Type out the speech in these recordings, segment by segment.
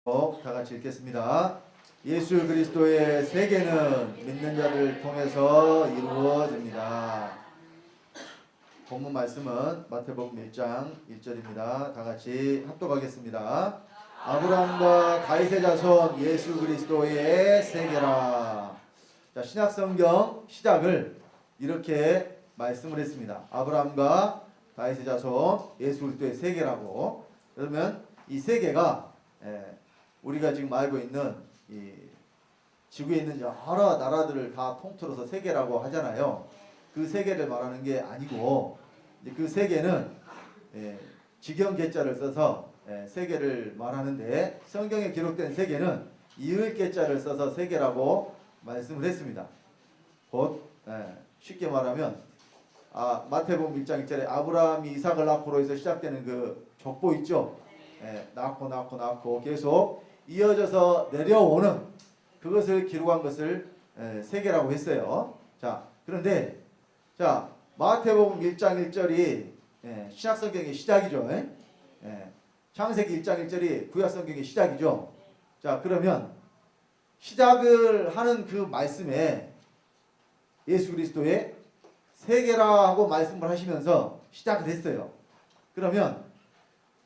다 같이 읽겠습니다. 예수 그리스도의 세계는 믿는 자를 통해서 이루어집니다. 본문 말씀은 마태복음 1장 1절입니다. 다 같이 합독하겠습니다. 아브라함과 다윗의 자손 예수 그리스도의 세계라. 자, 신약성경 시작을 이렇게 말씀을 했습니다. 아브라함과 다윗의 자손 예수 그리스도의 세계라고. 그러면 이 세계가 우리가 지금 알고 있는 이 지구에 있는 여러 나라들을 다 통틀어서 세계라고 하잖아요. 그 세계를 말하는 게 아니고 그 세계는 직영 계자를 써서 세계를 말하는데, 성경에 기록된 세계는 이을 계자를 써서 세계라고 말씀을 했습니다. 곧 쉽게 말하면 마태복음 1장 1절에 아브라함이 이삭을 낳고로 해서 시작되는 그 족보 있죠. 낳고 계속 이어져서 내려오는 그것을 기록한 것을 세계라고 했어요. 자, 그런데 마태복음 1장 1절이 신약성경의 시작이죠. 창세기 1장 1절이 구약성경의 시작이죠. 자, 그러면 시작을 하는 그 말씀에 예수 그리스도의 세계라 하고 말씀을 하시면서 시작을 했어요. 그러면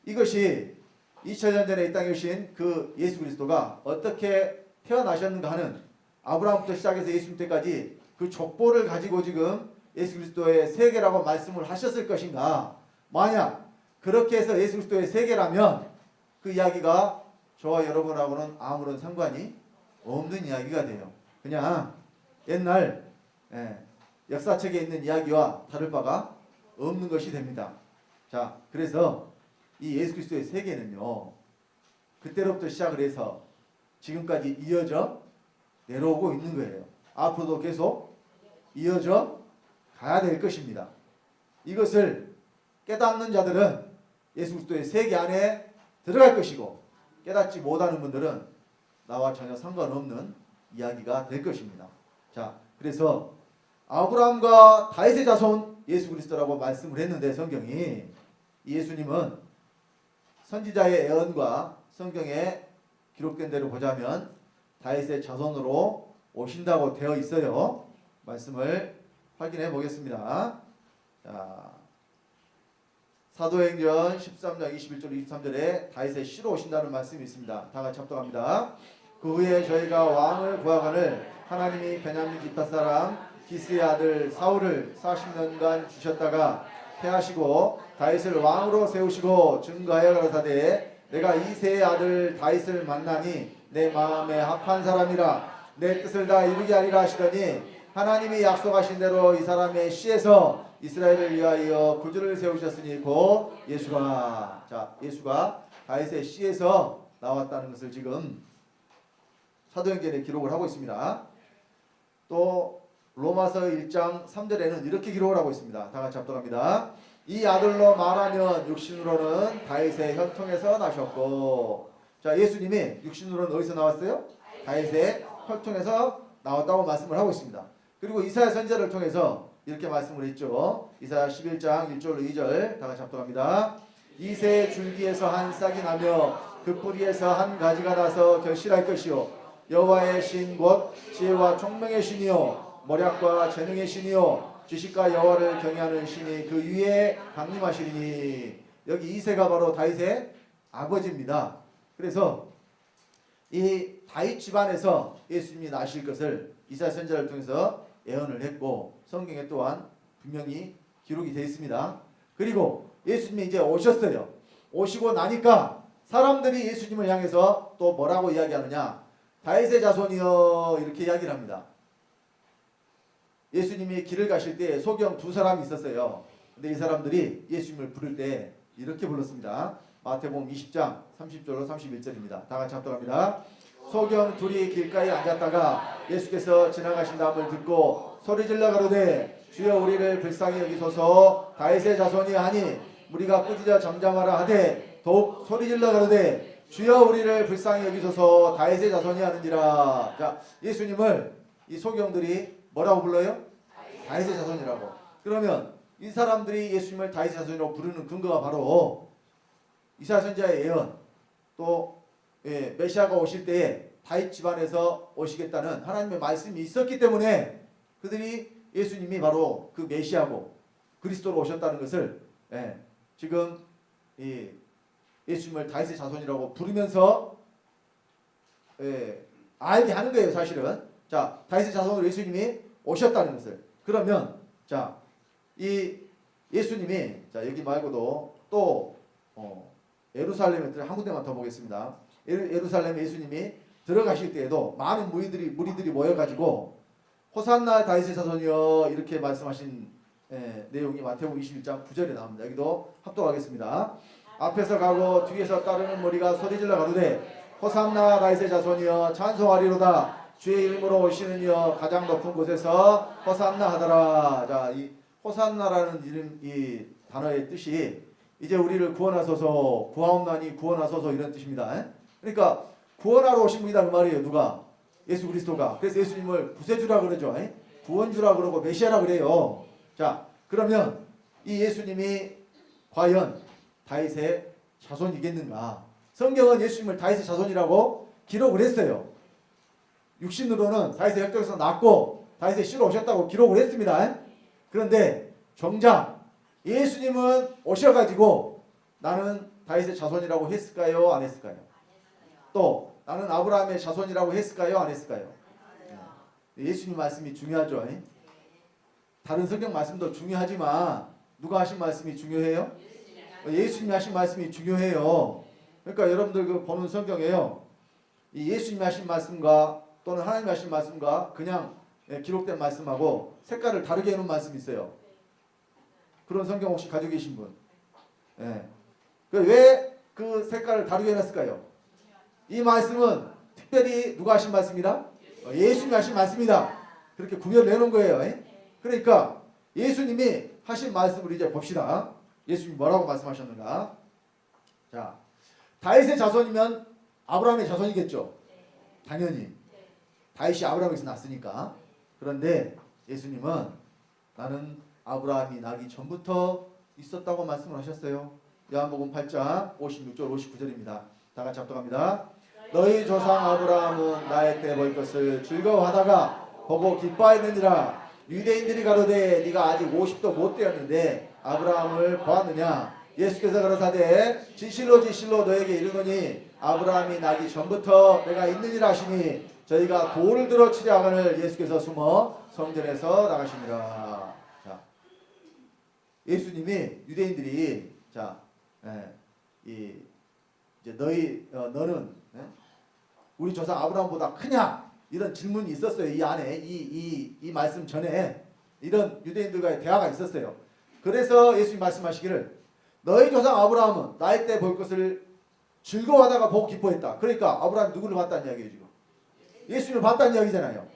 이것이 2000년 전에 이 땅에 오신 그 예수 그리스도가 어떻게 태어나셨는가 하는, 아브라함부터 시작해서 예수님 때까지 그 족보를 가지고 지금 예수 그리스도의 세계라고 말씀을 하셨을 것인가. 만약 그렇게 해서 예수 그리스도의 세계라면 그 이야기가 저와 여러분하고는 아무런 상관이 없는 이야기가 돼요. 그냥 옛날 역사책에 있는 이야기와 다를 바가 없는 것이 됩니다. 자, 그래서 이 예수 그리스도의 세계는요, 그때로부터 시작을 해서 지금까지 이어져 내려오고 있는 거예요. 앞으로도 계속 이어져 가야 될 것입니다. 이것을 깨닫는 자들은 예수 그리스도의 세계 안에 들어갈 것이고, 깨닫지 못하는 분들은 나와 전혀 상관없는 이야기가 될 것입니다. 자, 그래서 아브라함과 다윗의 자손 예수 그리스도라고 말씀을 했는데, 성경이 예수님은 선지자의 예언과 성경에 기록된 대로 보자면 다윗의 자손으로 오신다고 되어 있어요. 말씀을 확인해 보겠습니다. 자, 사도행전 13장 21절 23절에 다윗의 씨로 오신다는 말씀이 있습니다. 다 같이 합독합니다. 그 후에 저희가 왕을 구하거늘 하나님이 베냐민 지파 사람 기스의 아들 사울을 40년간 주셨다가 패하시고 다윗을 왕으로 세우시고 증거하여 가라사대 내가 이새의 아들 다윗을 만나니 내 마음에 합한 사람이라 내 뜻을 다 이루게 하리라 하시더니 하나님이 약속하신 대로 이 사람의 씨에서 이스라엘을 위하여 구주를 세우셨으니 곧 예수가. 자, 예수가 다윗의 씨에서 나왔다는 것을 지금 사도행전에 기록을 하고 있습니다. 또 로마서 1장 3절에는 이렇게 기록을 하고 있습니다. 다 같이 합독합니다. 이 아들로 말하면 육신으로는 다윗의 혈통에서 나셨고. 자, 예수님이 육신으로는 어디서 나왔어요? 다윗의 혈통에서 나왔다고 말씀을 하고 있습니다. 그리고 이사야 선지자를 통해서 이렇게 말씀을 했죠. 이사야 11장 1절로 2절 다 같이 합독합니다. 이새의 줄기에서 한 싹이 나며 그 뿌리에서 한 가지가 나서 결실할 것이요 여호와의 신 곧 지혜와 총명의 신이요 모략과 재능의 신이요 지식과 여호와를 경외하는 신이 그 위에 강림하시리니. 여기 이새가 바로 다윗의 아버지입니다. 그래서 이 다윗 집안에서 예수님이 나실 것을 이사야 선지자를 통해서 예언을 했고, 성경에 또한 분명히 기록이 되어 있습니다. 그리고 예수님이 이제 오셨어요. 오시고 나니까 사람들이 예수님을 향해서 또 뭐라고 이야기하느냐, 다윗의 자손이여 이렇게 이야기를 합니다. 예수님이 길을 가실 때 소경 두 사람이 있었어요. 근데 이 사람들이 예수님을 부를 때 이렇게 불렀습니다. 마태복음 20장 30절로 31절입니다. 다 같이 합독합니다. 소경 둘이 길가에 앉았다가 예수께서 지나가신다함을 듣고 소리질러 가로되 주여 우리를 불쌍히 여기소서 다윗의 자손이 하니 우리가 꾸짖어 잠잠하라 하되 더욱 소리질러 가로되 주여 우리를 불쌍히 여기소서 다윗의 자손이 하는지라. 자, 예수님을 이 소경들이 뭐라고 불러요? 다윗의 자손이라고. 그러면 이 사람들이 예수님을 다윗의 자손이라고 부르는 근거가 바로 이사야 선지자의 예언, 또 메시아가 오실 때에 다윗 집안에서 오시겠다는 하나님의 말씀이 있었기 때문에 그들이 예수님이 바로 그 메시아고 그리스도로 오셨다는 것을 지금 예수님을 다윗의 자손이라고 부르면서 알게 하는 거예요. 사실은 자 다윗의 자손으로 예수님이 오셨다는 것을. 그러면 자 이 예수님이 자 여기 말고도 또 예루살렘에 한 군데만 더 보겠습니다. 예루살렘에 예수님이 들어가실 때에도 많은 무리들이 모여가지고 호산나 다윗의 자손이여 이렇게 말씀하신 내용이 마태복음 21장 9절에 나옵니다. 여기도 합독하겠습니다. 앞에서 가고 뒤에서 따르는 무리가 소리질러 가로되 호산나 다윗의 자손이여 찬송하리로다 주의 이름으로 오시는 이여 가장 높은 곳에서 호산나 하더라. 자, 이 호산나라는 이 단어의 뜻이 이제 우리를 구원하소서 구하옵나니 구원하소서 이런 뜻입니다. 그러니까 구원하러 오신 분이다 그 말이에요. 누가? 예수 그리스도가. 그래서 예수님을 구세주라 그러죠. 구원주라 그러고 메시아라 그래요. 자, 그러면 이 예수님이 과연 다윗의 자손이겠는가? 성경은 예수님을 다윗의 자손이라고 기록을 했어요. 육신으로는 다윗의 혈통에서 났고 다윗의 씨로 오셨다고 기록을 했습니다. 그런데 정작 예수님은 오셔가지고 나는 다윗의 자손이라고 했을까요? 안 했을까요? 또 나는 아브라함의 자손이라고 했을까요? 안 했을까요? 예수님 말씀이 중요하죠. 다른 성경 말씀도 중요하지만 누가 하신 말씀이 중요해요? 예수님이 하신 말씀이 중요해요. 그러니까 여러분들 그 보는 성경에요. 이 예수님이 하신 말씀과 또는 하나님이 하신 말씀과 그냥 기록된 말씀하고 색깔을 다르게 해놓은 말씀이 있어요. 그런 성경 혹시 가지고 계신 분? 왜 그 색깔을 다르게 해놨을까요? 이 말씀은 특별히 누가 하신 말씀이다? 예수님이 하신 말씀이다. 그렇게 구별을 해놓은 거예요. 그러니까 예수님이 하신 말씀을 이제 봅시다. 예수님이 뭐라고 말씀하셨는가? 자, 다윗의 자손이면 아브라함의 자손이겠죠. 당연히 다윗이 아브라함에서 났으니까. 그런데 예수님은 나는 아브라함이 나기 전부터 있었다고 말씀을 하셨어요. 요한복음 8장 56절 59절입니다. 다 같이 합독합니다. 너희 조상 아브라함은 나의 때 볼 것을 즐거워하다가 보고 기뻐하였느니라. 유대인들이 가로되 네가 아직 50도 못 되었는데 아브라함을 보았느냐. 예수께서 가라사대 진실로 진실로 너에게 이르노니 아브라함이 나기 전부터 내가 있느니라 하시니 저희가 돌을 들어 치려 하거늘 예수께서 숨어 성전에서 나가시니라. 자, 예수님이 유대인들이 이제 너는 우리 조상 아브라함보다 크냐 이런 질문이 있었어요. 이 안에 이 말씀 전에 이런 유대인들과의 대화가 있었어요. 그래서 예수님 말씀하시기를 너희 조상 아브라함은 나의 때 볼 것을 즐거워하다가 보고 기뻐했다. 그러니까 아브라함이 누구를 봤다는 이야기예요 지금? 예수님을 봤다는 이야기잖아요.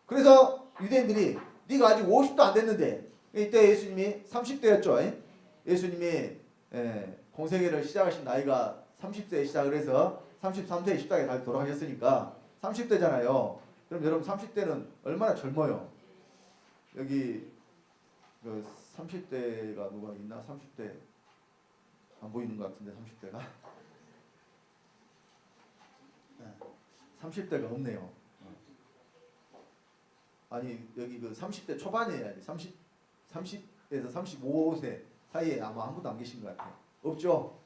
그래서 유대인들이 네가 아직 50도 안 됐는데 이때 예수님이 30대였죠. 예수님이 공생애를 시작하신 나이가 30세에 시작을 해서 33세에 십자가에 달 돌아가셨으니까 30대잖아요. 그럼 여러분 30대는 얼마나 젊어요? 여기 그 30대가 누가 있나? 30대 안 보이는 것 같은데 30대가 30대가 없네요. 아니 여기 그 30대 초반이에요. 30에서 35세 사이에 아마 아무도 안 계신 것 같아요. 없죠?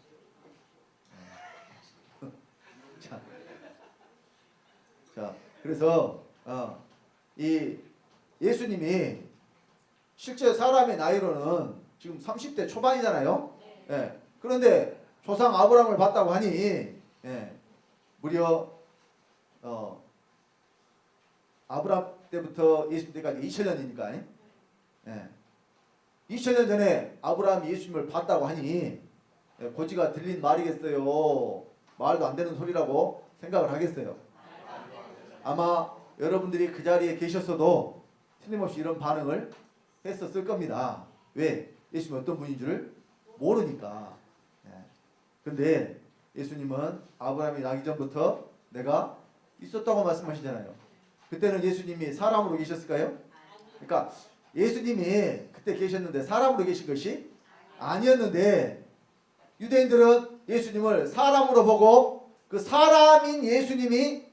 자, 그래서 이 예수님이 실제 사람의 나이로는 지금 30대 초반이잖아요. 그런데 조상 아브라함을 봤다고 하니 무려 아브라함 때부터 예수님 때까지 2000년이니까 2000년 전에 아브라함이 예수님을 봤다고 하니 고지가 들린 말이겠어요? 말도 안 되는 소리라고 생각을 하겠어요? 아마 여러분들이 그 자리에 계셨어도 틀림없이 이런 반응을 했었을 겁니다. 왜? 예수님이 어떤 분인 줄 모르니까. 근데 예수님은 아브라함이 나기 전부터 내가 있었다고 말씀하시잖아요. 그때는 예수님이 사람으로 계셨을까요? 그러니까 예수님이 그때 계셨는데 사람으로 계신 것이 아니었는데 유대인들은 예수님을 사람으로 보고 그 사람인 예수님이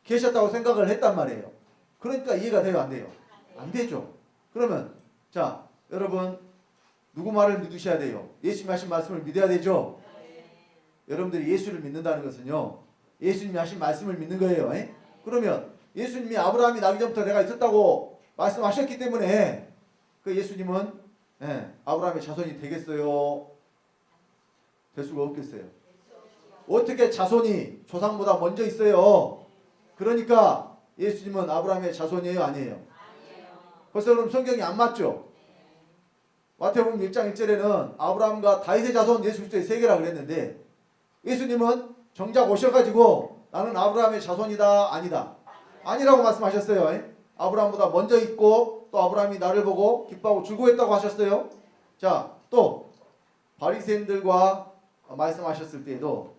계셨다고 생각을 했단 말이에요. 그러니까 이해가 돼요, 안 돼요? 안 되죠. 그러면 자, 여러분 누구 말을 믿으셔야 돼요? 예수님이 하신 말씀을 믿어야 되죠. 여러분들이 예수를 믿는다는 것은요, 예수님이 하신 말씀을 믿는 거예요. 그러면 예수님이 아브라함이 나기 전부터 내가 있었다고 말씀하셨기 때문에 그 예수님은 아브라함의 자손이 되겠어요? 될 수가 없겠어요. 어떻게 자손이 조상보다 먼저 있어요? 그러니까 예수님은 아브라함의 자손이에요, 아니에요? 벌써 그럼 성경이 안 맞죠? 마태복음 1장 1절에는 아브라함과 다윗의 자손 예수 그리스도의 세계라 그랬는데 예수님은 정작 오셔가지고 나는 아브라함의 자손이다, 아니다? 아니라고 말씀하셨어요. 아브라함보다 먼저 있고 또 아브라함이 나를 보고 기뻐하고 즐거워했다고 하셨어요. 자, 또 바리새인들과 말씀하셨을 때에도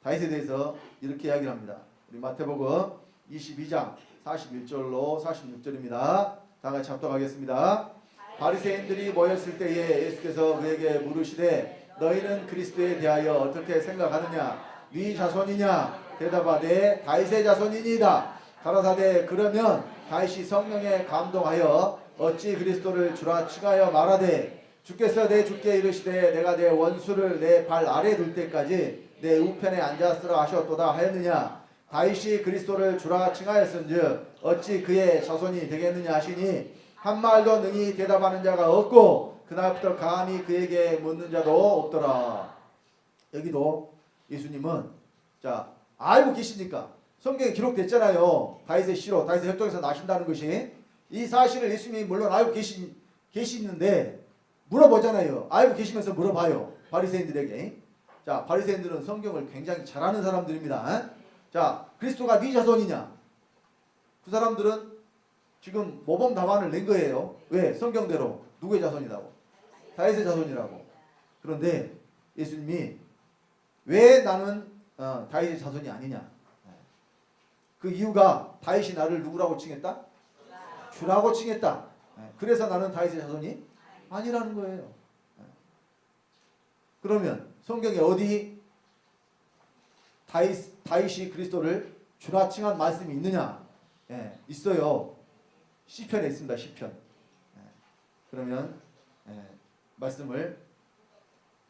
다윗에 대해서 이렇게 이야기를 합니다. 우리 마태복음 22장 41절로 46절입니다. 다 같이 합독하겠습니다. 바리새인들이 모였을 때에 예수께서 그에게 물으시되 너희는 그리스도에 대하여 어떻게 생각하느냐? 네 자손이냐? 대답하되 다윗의 자손이니이다. 가라사대 그러면 다윗이 성령에 감동하여 어찌 그리스도를 주라 칭하여 말하되 주께서 내 주께 이르시되 내가 내 원수를 내 발 아래 둘 때까지 내 우편에 앉았으라 하셨도다 하였느냐? 다윗이 그리스도를 주라 칭하였은즉 어찌 그의 자손이 되겠느냐 하시니 한 말도 능히 대답하는 자가 없고 그날부터 감히 그에게 묻는 자도 없더라. 여기도 예수님은 자 알고 계시니까 성경에 기록됐잖아요. 다윗의 씨로 다윗의 혈통에서 나신다는 것이 이 사실을 예수님이 물론 알고 계시는데 물어보잖아요. 알고 계시면서 물어봐요. 바리새인들에게. 자, 바리새인들은 성경을 굉장히 잘 아는 사람들입니다. 자, 그리스도가 네 자손이냐? 그 사람들은 지금 모범 답안을 낸 거예요. 왜? 성경대로 누구의 자손이라고? 다윗의 자손이라고. 그런데 예수님이 왜 나는 다윗의 자손이 아니냐? 그 이유가 다윗이 나를 누구라고 칭했다? 주라고 칭했다. 그래서 나는 다윗의 자손이 아니라는 거예요. 그러면 성경에 어디 다윗이 그리스도를 주라 칭한 말씀이 있느냐? 있어요. 시편에 있습니다. 시편. 그러면 말씀을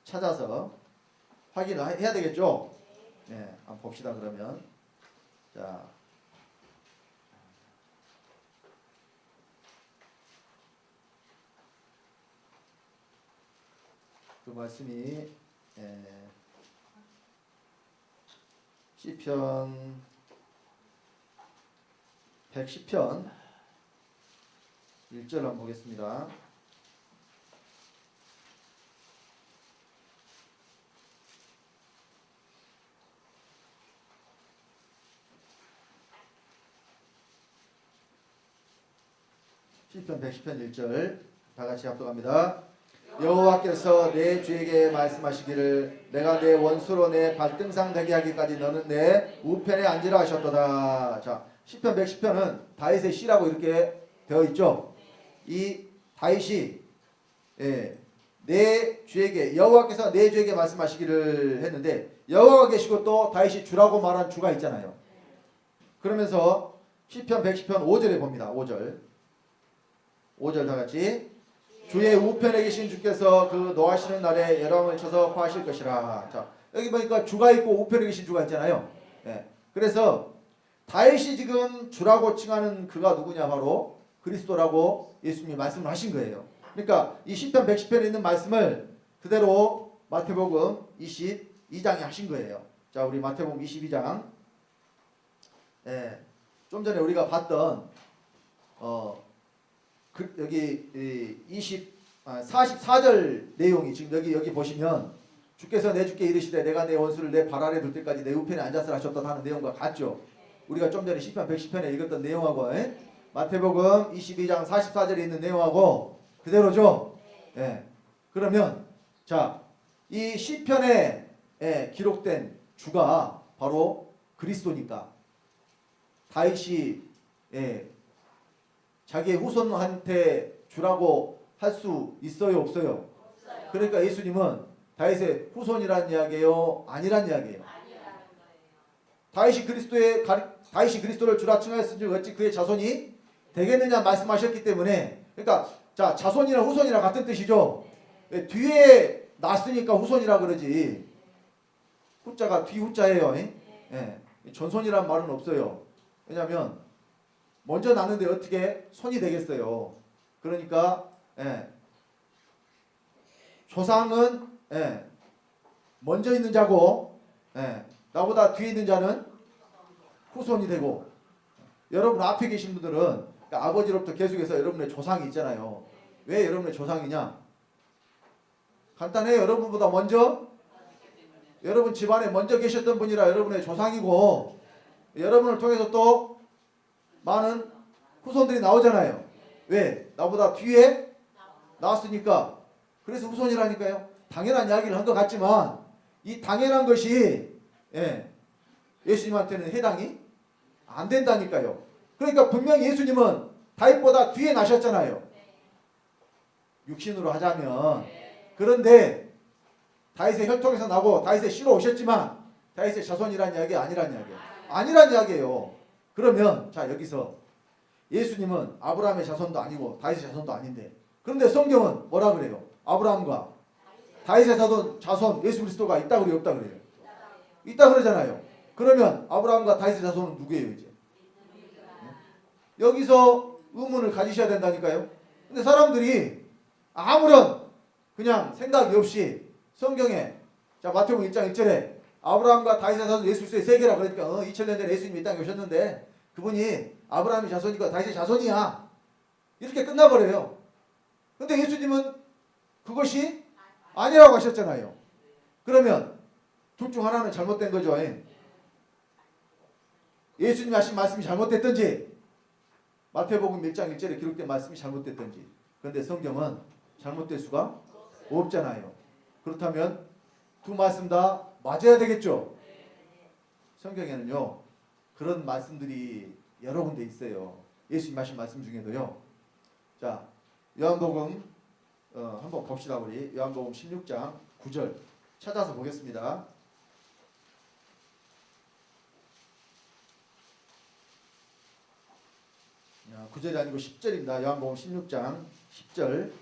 찾아서 확인을 해야 되겠죠? 한번 봅시다. 그러면 자, 그 말씀이 시편 110편 1절 한번 보겠습니다. 시편 110편 1절 다 같이 합독합니다. 여호와께서 내 주에게 말씀하시기를 내가 내 원수로 내 발등상 되게 하기까지 너는 내 우편에 앉으라 하셨도다. 자, 시편 110편은 다윗의 시라고 이렇게 되어 있죠. 이 다윗이 내 주에게 여호와께서 내 주에게 말씀하시기를 했는데 여호와가 계시고 또 다윗이 주라고 말한 주가 있잖아요. 그러면서 시편 110편 5절에 봅니다. 5절 다 같이 주의 우편에 계신 주께서 그 노하시는 날에 열왕을 쳐서 파하실 것이라. 자, 여기 보니까 주가 있고 우편에 계신 주가 있잖아요. 그래서 다윗이 지금 주라고 칭하는 그가 누구냐? 바로 그리스도라고 예수님이 말씀을 하신 거예요. 그러니까 이 시편 110편에 있는 말씀을 그대로 마태복음 22장에 하신 거예요. 자, 우리 마태복음 22장 좀 전에 우리가 봤던 여기 44절 내용이 지금 여기 보시면 주께서 내 주께 이르시되 내가 내 원수를 내 발 아래 둘 때까지 내 우편에 앉았으라 하셨다 하는 내용과 같죠. 우리가 좀 전에 시편 110편에 읽었던 내용하고 마태복음 22장 44절에 있는 내용하고 그대로죠. 그러면 자, 이 시편에 기록된 주가 바로 그리스도니까 다윗이 자기의 후손한테 주라고 할 수 있어요, 없어요? 그러니까 예수님은 다윗의 후손이란 이야기예요? 아니란 이야기예요? 다윗이 그리스도를 주라 칭하였은즉 어찌 그의 자손이 되겠느냐 말씀하셨기 때문에, 그러니까 자, 자손이나 후손이랑 같은 뜻이죠. 뒤에 났으니까 후손이라 그러지. 후자가 뒤 후자예요. 예. 전손이란 말은 없어요. 왜냐하면 먼저 났는데 어떻게 손이 되겠어요. 그러니까 조상은 먼저 있는 자고 나보다 뒤에 있는 자는 후손이 되고, 여러분 앞에 계신 분들은 그러니까 아버지로부터 계속해서 여러분의 조상이 있잖아요. 왜 여러분의 조상이냐? 간단해요. 여러분보다 먼저, 여러분 집안에 먼저 계셨던 분이라 여러분의 조상이고, 여러분을 통해서 또 많은 후손들이 나오잖아요. 왜? 나보다 뒤에 나왔으니까. 그래서 후손이라니까요. 당연한 이야기를 한 것 같지만 이 당연한 것이 예수님한테는 해당이 안 된다니까요. 그러니까 분명히 예수님은 다윗보다 뒤에 나셨잖아요. 육신으로 하자면. 그런데 다윗의 혈통에서 나고 다윗의 씨로 오셨지만 다윗의 자손이란 이야기 아니란 이야기예요. 아니란 이야기예요. 그러면 자, 여기서 예수님은 아브라함의 자손도 아니고 다윗의 자손도 아닌데, 그런데 성경은 뭐라 그래요? 아브라함과 다윗의 자손 예수 그리스도가 있다 그래요, 없다 그래요? 있다 그러잖아요. 그러면 아브라함과 다윗의 자손은 누구예요 이제? 여기서 의문을 가지셔야 된다니까요. 근데 사람들이 아무런 그냥 생각이 없이 성경에, 자, 마태복음 1장 1절에 아브라함과 다윗의 자손 예수 그리스도의 세계라 그러니까 2000년 전에 예수님이 이 땅에 오셨는데 그분이 아브라함의 자손이고 다윗의 자손이야, 이렇게 끝나버려요. 근데 예수님은 그것이 아니라고 하셨잖아요. 그러면 둘 중 하나는 잘못된 거죠. 예수님이 하신 말씀이 잘못됐든지 마태복음 1장 1절에 기록된 말씀이 잘못됐든지. 그런데 성경은 잘못될 수가 없잖아요. 그렇다면 두 말씀 다 맞아야 되겠죠. 성경에는요 그런 말씀들이 여러 군데 있어요. 예수님 하신 말씀 중에도요. 자, 요한복음 한번 봅시다. 우리 요한복음 16장 9절 찾아서 보겠습니다. 9절이 아니고 10절입니다. 요한복음 16장 10절.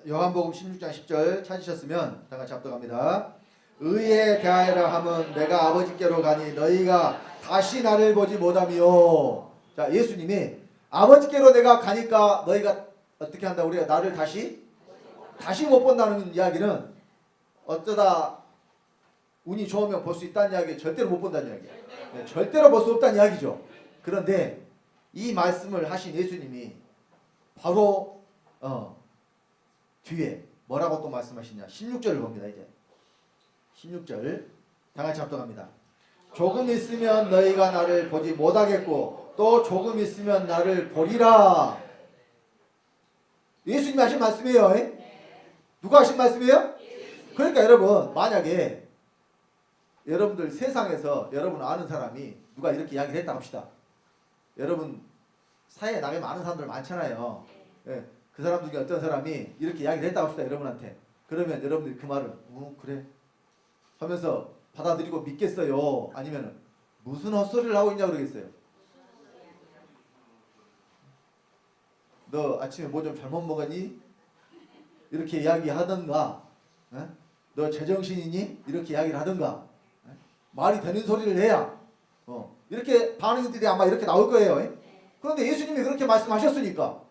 요한복음 16장 10절 찾으셨으면 다 같이 합독합니다. 의에 대하여라 함은 내가 아버지께로 가니 너희가 다시 나를 보지 못하며. 자, 예수님이 아버지께로 내가 가니까 너희가 어떻게 한다? 우리가 나를 다시 못 본다는 이야기는 어쩌다 운이 좋으면 볼 수 있다는 이야기, 절대로 못 본다는 이야기예요. 네, 절대로 볼 수 없다는 이야기죠. 그런데 이 말씀을 하신 예수님이 바로 뒤에 뭐라고 또 말씀하시냐? 16절을 봅니다. 이제 16절 다 같이 합독합니다. 조금 있으면 너희가 나를 보지 못하겠고 또 조금 있으면 나를 보리라. 예수님이 하신 말씀이에요. 누가 하신 말씀이에요? 그러니까 여러분, 만약에 여러분들 세상에서 여러분 아는 사람이 누가 이렇게 이야기를 했다 합시다. 여러분 사회에 나가면 아는 사람들 많잖아요. 그 사람 중에 어떤 사람이 이렇게 이야기를 했다 합시다. 여러분한테. 그러면 여러분들이 그 말을 그래 하면서 받아들이고 믿겠어요? 아니면 무슨 헛소리를 하고 있냐 그러겠어요? 너 아침에 뭐 좀 잘못 먹었니? 이렇게 이야기하던가, 너 제정신이니? 이렇게 이야기를 하던가, 말이 되는 소리를 해야 이렇게 반응들이 아마 이렇게 나올 거예요. 그런데 예수님이 그렇게 말씀하셨으니까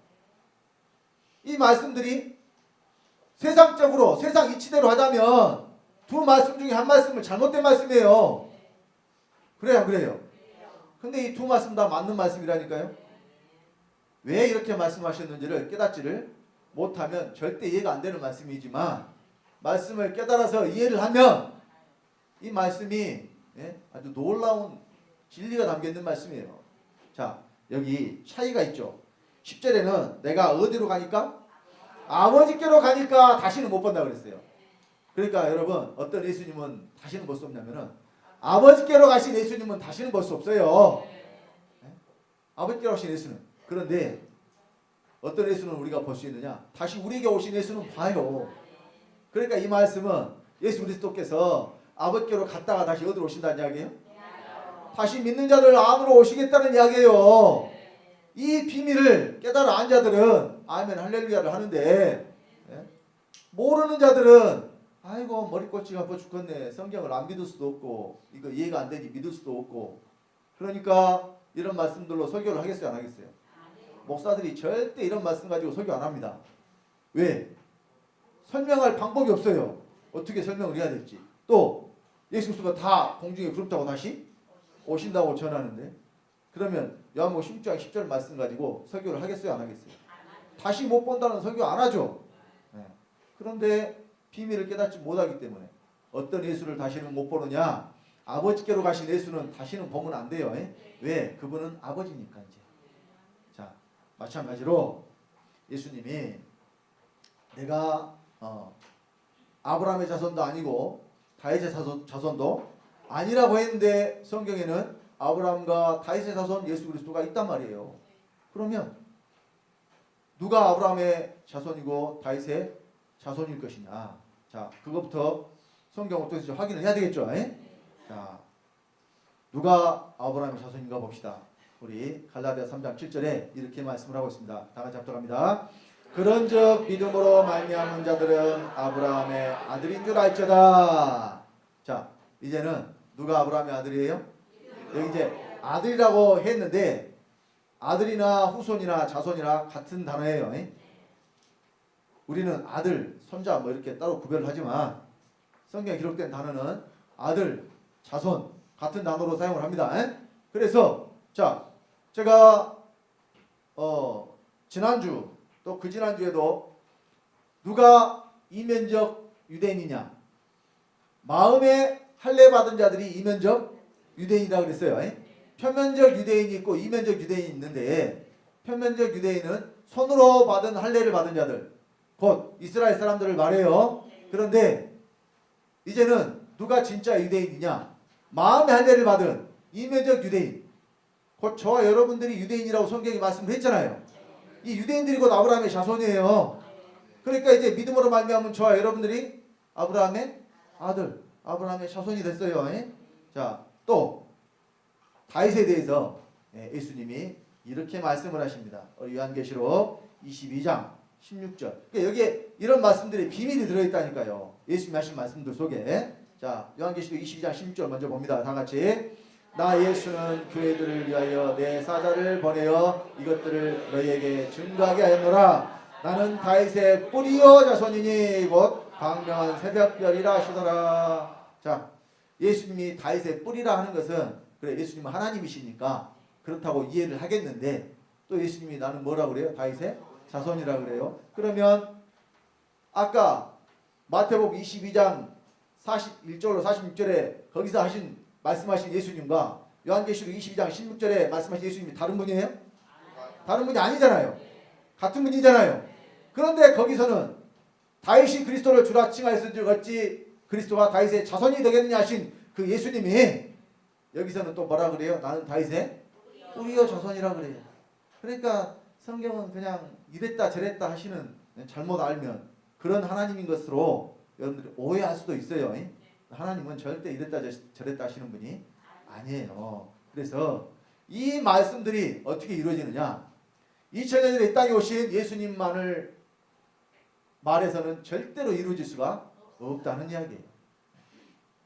이 말씀들이 세상적으로 세상 이치대로 하자면 두 말씀 중에 한 말씀은 잘못된 말씀이에요. 그래요, 안 그래요? 근데 이 두 말씀 다 맞는 말씀이라니까요. 왜 이렇게 말씀하셨는지를 깨닫지를 못하면 절대 이해가 안 되는 말씀이지만 말씀을 깨달아서 이해를 하면 이 말씀이 아주 놀라운 진리가 담겨있는 말씀이에요. 자, 여기 차이가 있죠. 10절에는 내가 어디로 가니까? 아버지께로 가니까 다시는 못 본다 그랬어요. 그러니까 여러분, 어떤 예수님은 다시는 볼 수 없냐면은 아버지께로 가신 예수님은 다시는 볼 수 없어요. 아버지께로 오신 예수는. 그런데 어떤 예수는 우리가 볼 수 있느냐? 다시 우리에게 오신 예수는 봐요. 그러니까 이 말씀은 예수 그리스도께서 아버지께로 갔다가 다시 어디로 오신다는 이야기예요? 다시 믿는 자들 안으로 오시겠다는 이야기예요. 이 비밀을 깨달아 안 자들은 아멘 할렐루야를 하는데, 모르는 자들은 아이고 머리꼬치가 아파 죽겠네. 성경을 안 믿을 수도 없고 이거 이해가 안 되니 믿을 수도 없고. 그러니까 이런 말씀들로 설교를 하겠어요, 안 하겠어요? 목사들이 절대 이런 말씀 가지고 설교 안 합니다. 왜? 설명할 방법이 없어요. 어떻게 설명을 해야 될지. 또 예수 그리스도가 다 공중에 구름 타고 다시 오신다고 전하는데, 그러면 요한복음 16장 10절 말씀 가지고 설교를 하겠어요, 안 하겠어요? 다시 못 본다는 설교 안 하죠. 그런데 비밀을 깨닫지 못하기 때문에 어떤 예수를 다시는 못 보느냐? 아버지께로 가신 예수는 다시는 보면 안 돼요. 왜? 그분은 아버지니까 이제. 자, 마찬가지로 예수님이 내가 아브라함의 자손도 아니고 다윗의 자손도 아니라고 했는데 성경에는 아브라함과 다윗의 자손 예수 그리스도가 있단 말이에요. 그러면 누가 아브라함의 자손이고 다윗의 자손일 것이냐? 자, 그것부터 성경을 통해서 확인을 해야 되겠죠. 자, 누가 아브라함의 자손인가 봅시다. 우리 갈라디아 3장 7절에 이렇게 말씀을 하고 있습니다. 다 같이 합독합니다. 그런즉 믿음으로 말미암은 자들은 아브라함의 아들인 줄 알지어다. 자, 이제는 누가 아브라함의 아들이에요? 여기 이제 아들이라고 했는데 아들이나 후손이나 자손이나 같은 단어예요. 우리는 아들, 손자 뭐 이렇게 따로 구별을 하지만 성경에 기록된 단어는 아들, 자손 같은 단어로 사용을 합니다. 그래서 자, 제가 지난주 또 그 지난주에도 누가 이면적 유대인이냐? 마음에 할례 받은 자들이 이면적 유대인이라고 그랬어요. 표면적 유대인이 있고 이면적 유대인이 있는데, 표면적 유대인은 손으로 받은 할례를 받은 자들, 곧 이스라엘 사람들을 말해요. 그런데 이제는 누가 진짜 유대인이냐? 마음의 할례를 받은 이면적 유대인, 곧 저와 여러분들이 유대인이라고 성경이 말씀을 했잖아요. 이 유대인들이 곧 아브라함의 자손이에요. 그러니까 이제 믿음으로 말미암은 저와 여러분들이 아브라함의 아들, 아브라함의 자손이 됐어요. 자, 또 다윗에 대해서 예수님이 이렇게 말씀을 하십니다. 요한계시록 22장 16절. 그러니까 여기에 이런 말씀들이 비밀이 들어있다니까요. 예수님이 하신 말씀들 속에. 자, 요한계시록 22장 16절 먼저 봅니다. 다 같이. 나 예수는 교회들을 위하여 내 사자를 보내어 이것들을 너희에게 증거하게 하였노라. 나는 다윗의 뿌리요 자손이니 곧 광명한 새벽별이라 하시더라. 자, 예수님이 다윗의 뿌리라 하는 것은, 그래 예수님은 하나님이시니까 그렇다고 이해를 하겠는데, 또 예수님이 나는 뭐라고 그래요? 다윗의 자손이라 그래요. 그러면 아까 마태복음 22장 41절로 46절에 거기서 말씀하신 예수님과 요한계시록 22장 16절에 말씀하신 예수님이 다른 분이에요? 다른 분이 아니잖아요. 같은 분이잖아요. 그런데 거기서는 다윗이 그리스도를 주라 칭하였을 같이 그리스도가 다윗의 자손이 되겠느냐 하신 그 예수님이 여기서는 또 뭐라 그래요? 나는 다윗의 뿌리요 자손이라 그래요. 그러니까 성경은 그냥 이랬다 저랬다 하시는, 잘못 알면 그런 하나님인 것으로 여러분들이 오해할 수도 있어요. 하나님은 절대 이랬다 저랬다 하시는 분이 아니에요. 그래서 이 말씀들이 어떻게 이루어지느냐? 2000년 전에 이 땅에 오신 예수님만을 말해서는 절대로 이루어질 수가 없다는 이야기예요.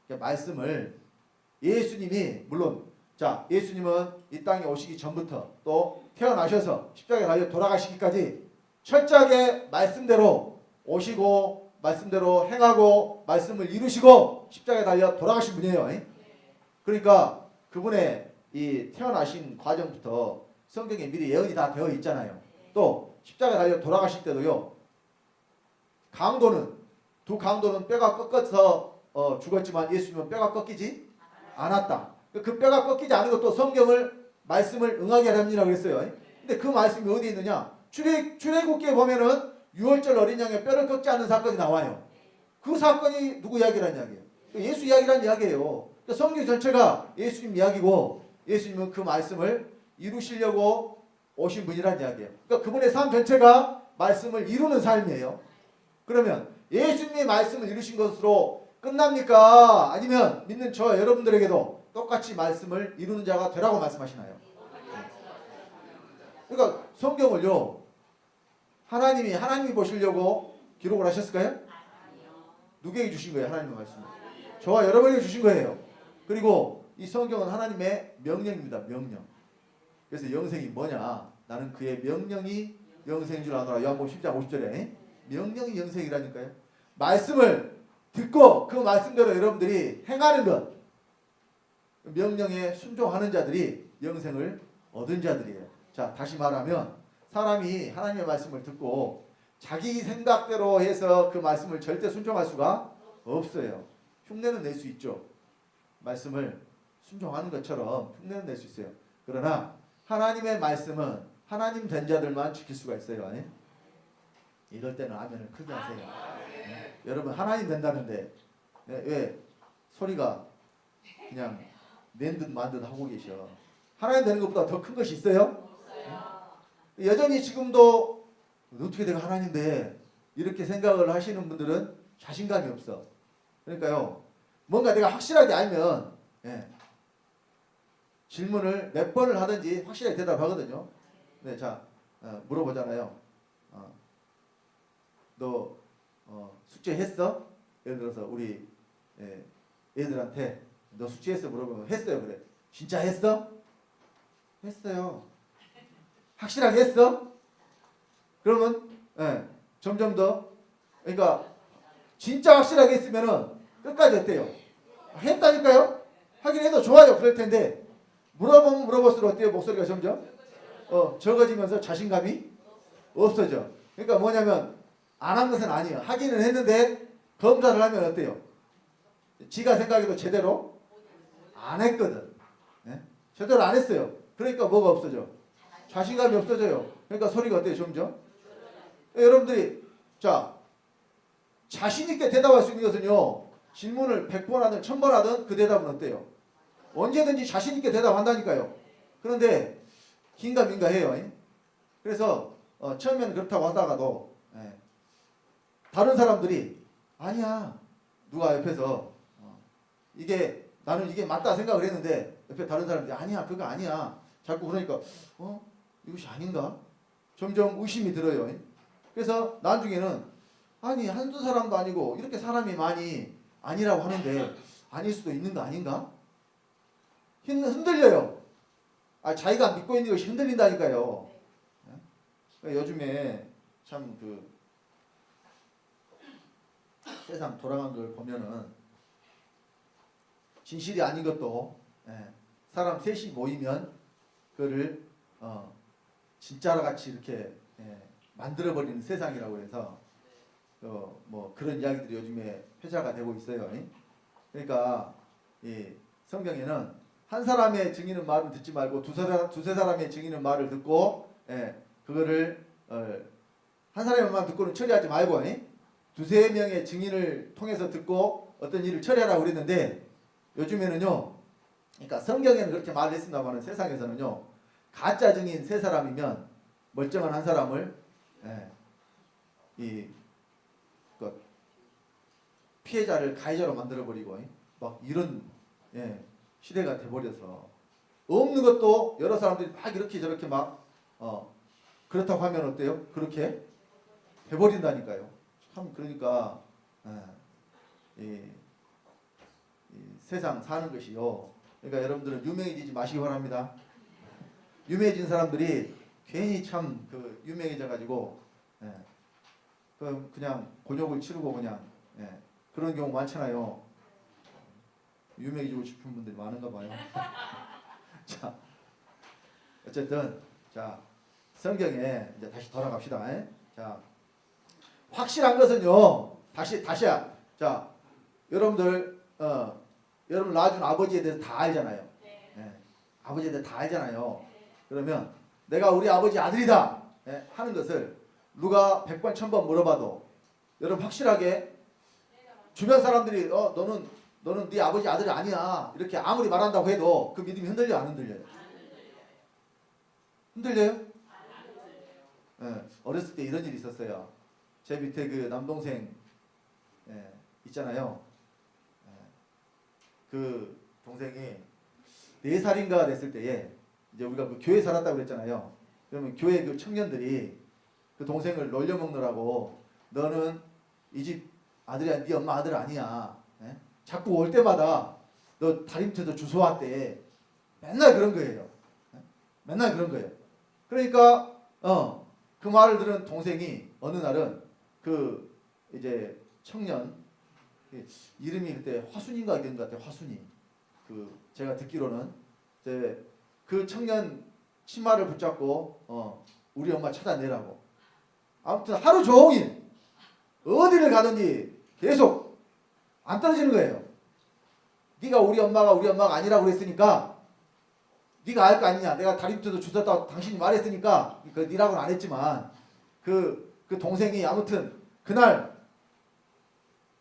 그러니까 말씀을 예수님이, 물론 자, 예수님은 이 땅에 오시기 전부터 또 태어나셔서 십자가에 달려 돌아가시기까지 철저하게 말씀대로 오시고 말씀대로 행하고 말씀을 이루시고 십자가에 달려 돌아가신 분이에요. 그러니까 그분의 이 태어나신 과정부터 성경에 미리 예언이 다 되어 있잖아요. 또 십자가에 달려 돌아가실 때도요, 두 강도는 뼈가 꺾어서 죽었지만 예수님은 뼈가 꺾이지 않았다. 그 뼈가 꺾이지 않은 것도 성경을 말씀을 응하게 하렵니다 그랬어요. 근데 그 말씀이 어디 있느냐? 출애굽기에 보면은 6월절 어린 양의 뼈를 꺾지 않는 사건이 나와요. 그 사건이 누구 이야기라는 이야기예요? 예수 이야기라는 이야기예요. 성경 전체가 예수님 이야기고 예수님은 그 말씀을 이루시려고 오신 분이란 이야기예요. 그러니까 그분의 삶 전체가 말씀을 이루는 삶이에요. 그러면 예수님의 말씀을 이루신 것으로 끝납니까? 아니면 믿는 저 여러분들에게도 똑같이 말씀을 이루는 자가 되라고 말씀하시나요? 그러니까 성경을요, 하나님이 보시려고 기록을 하셨을까요? 누구에게 주신 거예요? 하나님의 말씀을. 저와 여러분에게 주신 거예요. 그리고 이 성경은 하나님의 명령입니다. 명령. 그래서 영생이 뭐냐? 나는 그의 명령이 영생인 줄 아노라. 요한복음 10장 50절에 명령이 영생이라니까요. 말씀을 듣고 그 말씀대로 여러분들이 행하는 것, 명령에 순종하는 자들이 영생을 얻은 자들이에요. 자, 다시 말하면 사람이 하나님의 말씀을 듣고 자기 생각대로 해서 그 말씀을 절대 순종할 수가 없어요. 흉내는 낼 수 있죠. 말씀을 순종하는 것처럼 흉내는 낼 수 있어요. 그러나 하나님의 말씀은 하나님 된 자들만 지킬 수가 있어요. 아니? 이럴 때는 아멘을 크게 하세요. 네. 여러분 하나님 된다는데 왜 소리가 그냥 낸 듯 만 듯 하고 계셔. 하나님 되는 것보다 더 큰 것이 있어요? 여전히 지금도 어떻게 내가 하나님 돼? 이렇게 생각을 하시는 분들은 자신감이 없어. 그러니까요. 뭔가 내가 확실하게 알면 질문을 몇 번을 하든지 확실하게 대답하거든요. 네, 자 물어보잖아요. 너 숙제했어? 예를 들어서 우리 애들한테 너 숙제했어? 물어보면 했어요. 그래. 진짜 했어? 했어요. 확실하게 했어? 그러면 점점 더 그러니까 진짜 확실하게 했으면은 끝까지 어때요? 했다니까요? 하긴 해도 좋아요. 그럴 텐데 물어보면 물어볼수록 어때요? 목소리가 점점 적어지면서 자신감이 없어져. 그러니까 뭐냐면 안 한 것은 아니에요. 하기는 했는데 검사를 하면 어때요? 지가 생각해도 제대로 안 했거든. 네? 제대로 안 했어요. 그러니까 뭐가 없어져? 자신감이 없어져요. 그러니까 소리가 어때요? 점점? 여러분들이 자 자신 있게 대답할 수 있는 것은요. 질문을 100번 하든 1000번 하든 그 대답은 어때요? 언제든지 자신 있게 대답한다니까요. 그런데 긴가민가 해요. 그래서 처음에는 그렇다고 하다가도 다른 사람들이 아니야. 누가 옆에서 이게 나는 이게 맞다 생각을 했는데 옆에 다른 사람들이 아니야. 그거 아니야. 자꾸 그러니까 이것이 아닌가? 점점 의심이 들어요. 그래서 나중에는 아니 한두 사람도 아니고 이렇게 사람이 많이 아니라고 하는데 아닐 수도 있는 거 아닌가? 흔들려요. 자기가 믿고 있는 것이 흔들린다니까요. 요즘에 참 그 세상 돌아간 걸 보면은 진실이 아닌 것도 사람 셋이 모이면 그거를 진짜로 같이 이렇게 만들어버리는 세상이라고 해서 뭐 그런 이야기들이 요즘에 회자가 되고 있어요. 그러니까 이 성경에는 한 사람의 증인은 말을 듣지 말고 두세 사람의 증인은 말을 듣고 그거를 한 사람의 말만 듣고는 처리하지 말고 두세 명의 증인을 통해서 듣고 어떤 일을 처리하라고 그랬는데 요즘에는요. 그러니까 성경에는 그렇게 말을 했습니다만 세상에서는요. 가짜 증인 세 사람이면 멀쩡한 한 사람을 그 피해자를 가해자로 만들어버리고 막 이런 시대가 돼버려서 없는 것도 여러 사람들이 막 이렇게 저렇게 막 그렇다고 하면 어때요? 그렇게 돼버린다니까요. 참 그러니까 이 세상 사는 것이요. 그러니까 여러분들은 유명해지지 마시기 바랍니다. 유명해진 사람들이 괜히 참 그 유명해져 가지고 그냥 곤욕을 치르고 그냥 그런 경우 많잖아요. 유명해지고 싶은 분들이 많은가 봐요. 자, 어쨌든 자 성경에 이제 다시 돌아갑시다. 자, 확실한 것은요. 다시야. 자, 여러분들 여러분 낳아준 아버지에 대해서 다 알잖아요. 아버지에 대해서 다 알잖아요. 그러면 내가 우리 아버지 아들이다 하는 것을 누가 100번 1000번 물어봐도 여러분 확실하게 주변 사람들이 너는 네 아버지 아들이 아니야 이렇게 아무리 말한다고 해도 그 믿음이 흔들려 안 흔들려요? 흔들려요? 예, 어렸을 때 이런 일이 있었어요. 제 밑에 그 남동생 있잖아요. 그 동생이 4살인가 됐을 때에 이제 우리가 그 교회 살았다고 그랬잖아요. 그러면 교회 그 청년들이 그 동생을 놀려먹느라고 너는 이 집 아들이야, 네 엄마 아들 아니야. 자꾸 올 때마다 너 다림터도 주워 왔대. 맨날 그런 거예요. 맨날 그런 거예요. 그러니까 그 말을 들은 동생이 어느 날은 그 이제 청년 이름이 그때 화순인가 이런 것 같아. 화순이. 그 제가 듣기로는 이제 그 청년 치마를 붙잡고 우리 엄마 찾아내라고. 아무튼 하루 종일 어디를 가든지 계속 안 떨어지는 거예요. 네가 우리 엄마가 아니라고 그랬으니까 네가 알 거 아니냐. 내가 다림터도 주웠다고 당신이 말했으니까 그 네라고는 안 했지만 그 동생이 아무튼 그날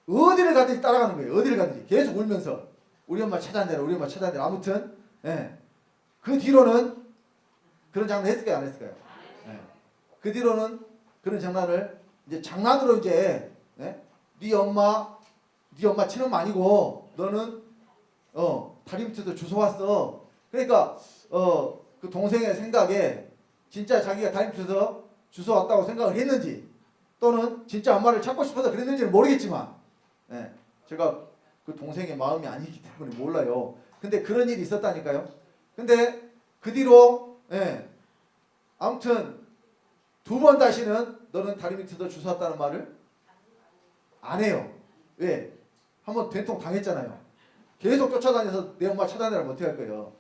어디를 가든지 따라가는 거예요. 어디를 가든지 계속 울면서 우리 엄마 찾아내라, 우리 엄마 찾아내라. 아무튼 그 뒤로는 그런 장난 했을까요, 안 했을까요? 그 뒤로는 그런 장난을 이제 장난으로 이제 네 엄마 친엄마 아니고 너는 다림터도 주워 왔어. 그러니까 그 동생의 생각에 진짜 자기가 다림터에서 주워 왔다고 생각을 했는지 또는 진짜 엄마를 찾고 싶어서 그랬는지는 모르겠지만 제가 그 동생의 마음이 아니기 때문에 몰라요. 근데 그런 일이 있었다니까요. 근데 그 뒤로 아무튼 2번 다시는 너는 다리밑에서 주워 왔다는 말을 안 해요. 왜? 한번 된통 당했잖아요. 계속 쫓아다녀서 내 엄마 찾아내라면 어떻게 할 거예요.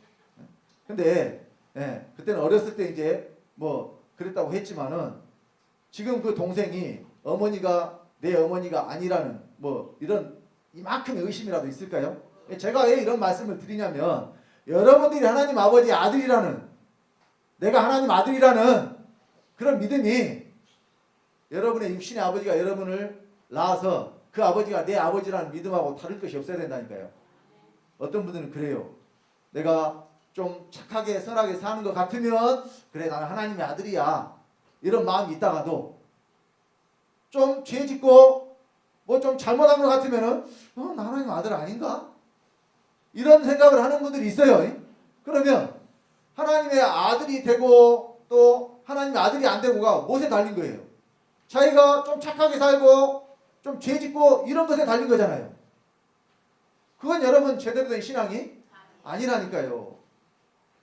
근데 그때는 어렸을 때 이제 뭐 그랬다고 했지만은 지금 그 동생이 내 어머니가 아니라는 뭐 이런 이만큼의 의심이라도 있을까요? 제가 왜 이런 말씀을 드리냐면 여러분들이 하나님 아버지의 아들이라는 내가 하나님 아들이라는 그런 믿음이 여러분의 육신의 아버지가 여러분을 낳아서 그 아버지가 내 아버지라는 믿음하고 다를 것이 없어야 된다니까요. 어떤 분들은 그래요. 내가 좀 착하게 선하게 사는 것 같으면 그래 나는 하나님의 아들이야 이런 마음이 있다가도 좀 죄 짓고 뭐 좀 잘못한 것 같으면은 나 하나님 아들 아닌가? 이런 생각을 하는 분들이 있어요. 그러면 하나님의 아들이 되고 또 하나님의 아들이 안 되고가 무엇에 달린 거예요? 자기가 좀 착하게 살고 좀 죄 짓고 이런 것에 달린 거잖아요. 그건 여러분 제대로 된 신앙이 아니라니까요.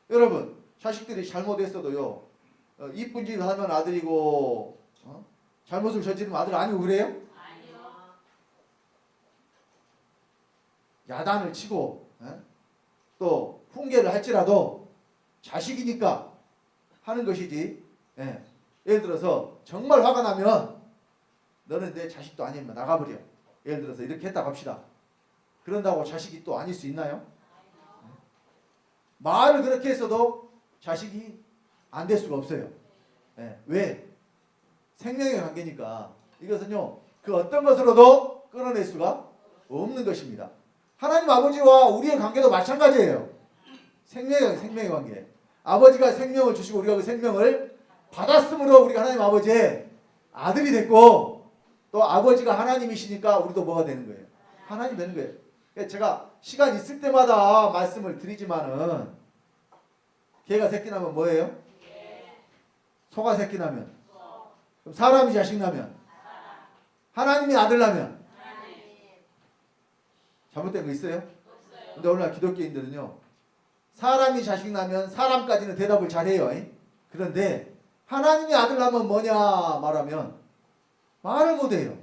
여러분 자식들이 잘못했어도요. 이쁜 짓 하면 아들이고 잘못을 저지르면 아들 아니고 그래요? 아니요. 야단을 치고 또 훈계를 할지라도 자식이니까 하는 것이지. 예를 들어서 정말 화가 나면 너는 내 자식도 아니면 나가버려. 예를 들어서 이렇게 했다고 합시다. 그런다고 자식이 또 아닐 수 있나요? 말을 그렇게 했어도 자식이 안 될 수가 없어요. 왜? 생명의 관계니까. 이것은요 그 어떤 것으로도 끊어낼 수가 없는 것입니다. 하나님 아버지와 우리의 관계도 마찬가지예요. 생명의 관계. 아버지가 생명을 주시고 우리가 그 생명을 받았으므로 우리가 하나님 아버지의 아들이 됐고 또 아버지가 하나님이시니까 우리도 뭐가 되는 거예요? 하나님 되는 거예요. 제가 시간 있을 때마다 말씀을 드리지만은 개가 새끼 나면 뭐예요? 소가 새끼 나면 그럼 사람이 자식 나면 하나님이 아들 나면 잘못된 거 있어요? 근데 오늘날 기독교인들은요 사람이 자식 나면 사람까지는 대답을 잘해요. 그런데 하나님이 아들 나면 뭐냐 말하면 말을 못해요.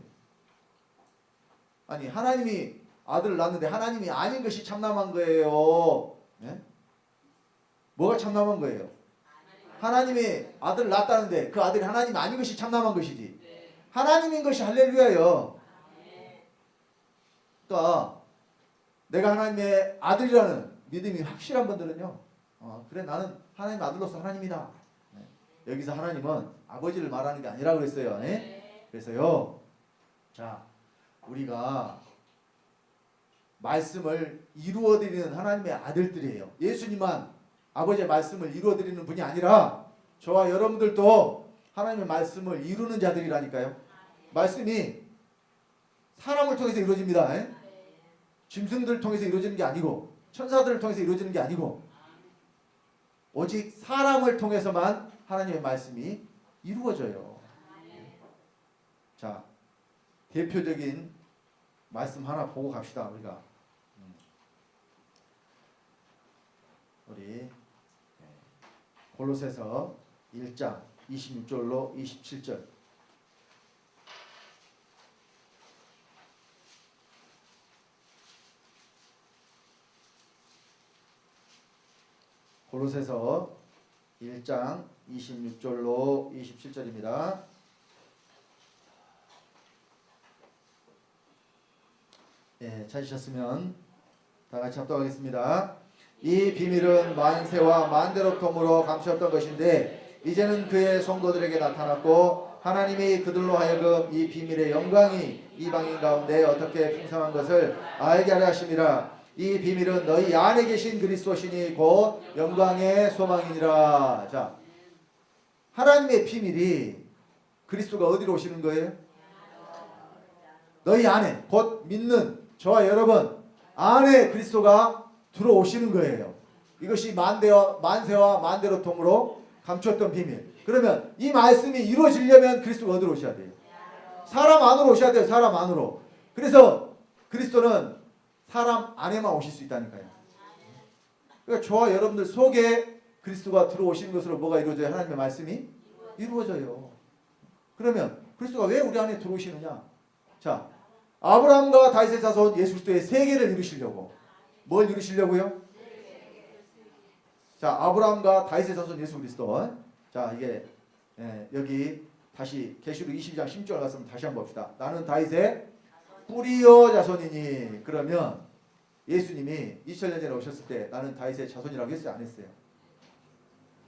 아니 하나님이 아들을 낳았는데 하나님이 아닌 것이 참남한 거예요. 뭐가 참남한 거예요? 하나님이 아들을 낳았다는데 그 아들이 하나님이 아닌 것이 참남한 것이지. 하나님인 것이 할렐루야요. 또 내가 하나님의 아들이라는 믿음이 확실한 분들은요. 그래 나는 하나님 아들로서 하나님이다. 여기서 하나님은 아버지를 말하는 게 아니라고 그랬어요. 그래서요. 자 우리가 말씀을 이루어드리는 하나님의 아들들이에요. 예수님만 아버지의 말씀을 이루어드리는 분이 아니라 저와 여러분들도 하나님의 말씀을 이루는 자들이라니까요. 말씀이 사람을 통해서 이루어집니다. 짐승들을 통해서 이루어지는 게 아니고 천사들을 통해서 이루어지는 게 아니고 오직 사람을 통해서만 하나님의 말씀이 이루어져요. 자, 대표적인 말씀 하나 보고 갑시다. 우리 골로새서 1장 26절로 27절. 골로새서 1장 26절로 27절입니다. 찾으셨으면 다 같이 합독하겠습니다. 이 비밀은 만세와 만대로통으로 감추었던 것인데 이제는 그의 성도들에게 나타났고 하나님이 그들로 하여금 이 비밀의 영광이 이방인 가운데 어떻게 풍성한 것을 알게 하려 하심이라. 이 비밀은 너희 안에 계신 그리스도시니 곧 영광의 소망이니라. 자, 하나님의 비밀이 그리스도가 어디로 오시는 거예요? 너희 안에, 곧 믿는 저와 여러분 안에 그리스도가 들어오시는 거예요. 이것이 만세와 만대로통으로 감추었던 비밀. 그러면 이 말씀이 이루어지려면 그리스도가 어디로 오셔야 돼요? 사람 안으로 오셔야 돼요. 사람 안으로. 그래서 그리스도는 사람 안에만 오실 수 있다니까요. 그러니까 저와 여러분들 속에 그리스도가 들어오시는 것으로 뭐가 이루어져요? 하나님의 말씀이 이루어져요. 그러면 그리스도가 왜 우리 안에 들어오시느냐? 자, 아브라함과 다윗의 자손 예수 그리스도의 세계를 이루시려고. 뭘 이루시려고요? 자, 아브라함과 다윗의 자손 예수 그리스도. 자, 이게 여기 다시 계시록 22장 10절 갔으면 다시 한번 봅시다. 나는 다윗의 뿌리요 자손이니. 그러면 예수님이 2000년 전에 오셨을 때 나는 다윗의 자손이라고 했어요? 안 했어요?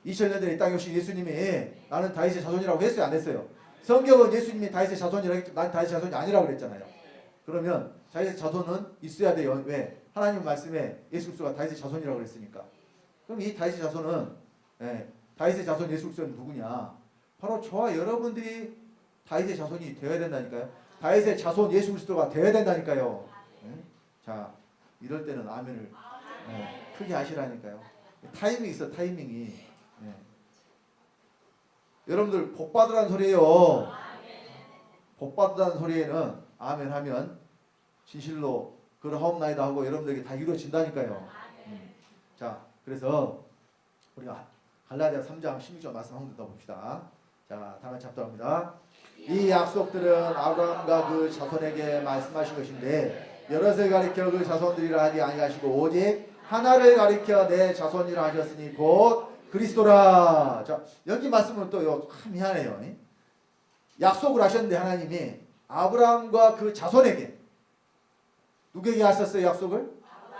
2000년 전에 이 땅에 오신 예수님이 나는 다윗의 자손이라고 했어요? 안 했어요? 성경은 예수님이 다윗의 자손이라고 했죠. 난 다윗의 자손이 아니라고 그랬잖아요. 그러면 다윗의 자손은 있어야 돼요. 왜? 하나님 말씀에 예수 그리스도가 다윗의 자손이라고 그랬으니까. 그럼 이 다윗의 자손은 다윗의 자손 예수 그리스도는 누구냐? 바로 저와 여러분들이 다윗의 자손이 되어야 된다니까요. 다윗의 자손 예수 그리스도가 되어야 된다니까요. 자, 이럴 때는 아멘을 크게 하시라니까요. 타이밍이 있어, 타이밍이. 여러분들 복 받으라는 소리예요. 복 받으라는 소리에는 아멘 하면 진실로 그러하옵나이다 하고 여러분들에게 다 이루어진다니까요. 자, 그래서 우리가 갈라디아 3장 16절 말씀 한번 더 봅시다. 자, 다 같이 합독합니다. 이 약속들은 아브라함과 그 자손에게 말씀하신 것인데 여럿을 가리켜 그 자손들이라 하지 아니하시고 오직 하나를 가리켜 내 자손이라 하셨으니 곧 그리스도라. 자, 여기 말씀은 또 참 희한해요. 약속을 하셨는데 하나님이 아브라함과 그 자손에게 누구에게 하셨어요? 약속을?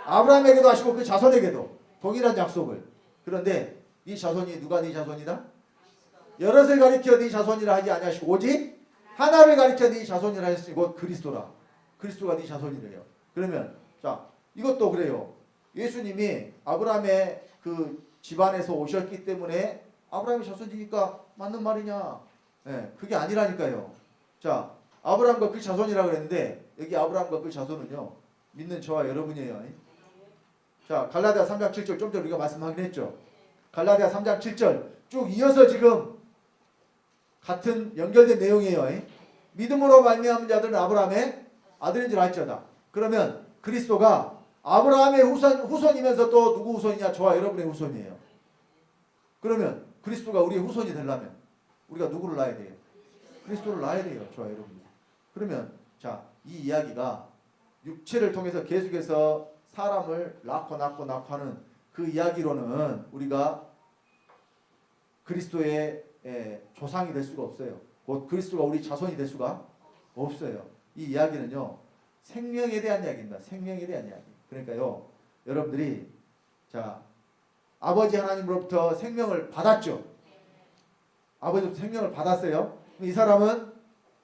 아브라함에게도 하시고 그 자손에게도 동일한 약속을. 그런데 이 자손이 누가 네 자손이다? 여럿을 가리켜 네 자손이라 하지 아니하시고 오직 하나를 가리켜 네 자손이라 하셨으니 곧 그리스도라. 그리스도가 네 자손이래요. 그러면 자, 이것도 그래요. 예수님이 아브라함의 그 집안에서 오셨기 때문에 아브라함의 자손이니까 맞는 말이냐? 그게 아니라니까요. 자, 아브라함과 그 자손이라 그랬는데 여기 아브라함과 그 자손은요, 믿는 저와 여러분이에요. 자, 갈라디아 3장 7절 좀 전에 우리가 말씀하긴 했죠. 갈라디아 3장 7절 쭉 이어서 지금 같은 연결된 내용이에요. 믿음으로 말미암은 자들은 아브라함의 아들인 줄 알지어다. 그러면 그리스도가 아브라함의 후손이면서 또 누구 후손이냐? 저와 여러분의 후손이에요. 그러면 그리스도가 우리의 후손이 되려면 우리가 누구를 낳아야 돼요? 그리스도를 낳아야 돼요. 저와 여러분이. 그러면 자, 이 이야기가 육체를 통해서 계속해서 사람을 낳고 하는 그 이야기로는 우리가 그리스도의 조상이 될 수가 없어요. 곧 그리스도가 우리 자손이 될 수가 없어요. 이 이야기는요, 생명에 대한 이야기입니다. 생명에 대한 이야기. 그러니까요, 여러분들이 자, 아버지 하나님으로부터 생명을 받았죠. 아버지부터 생명을 받았어요. 이 사람은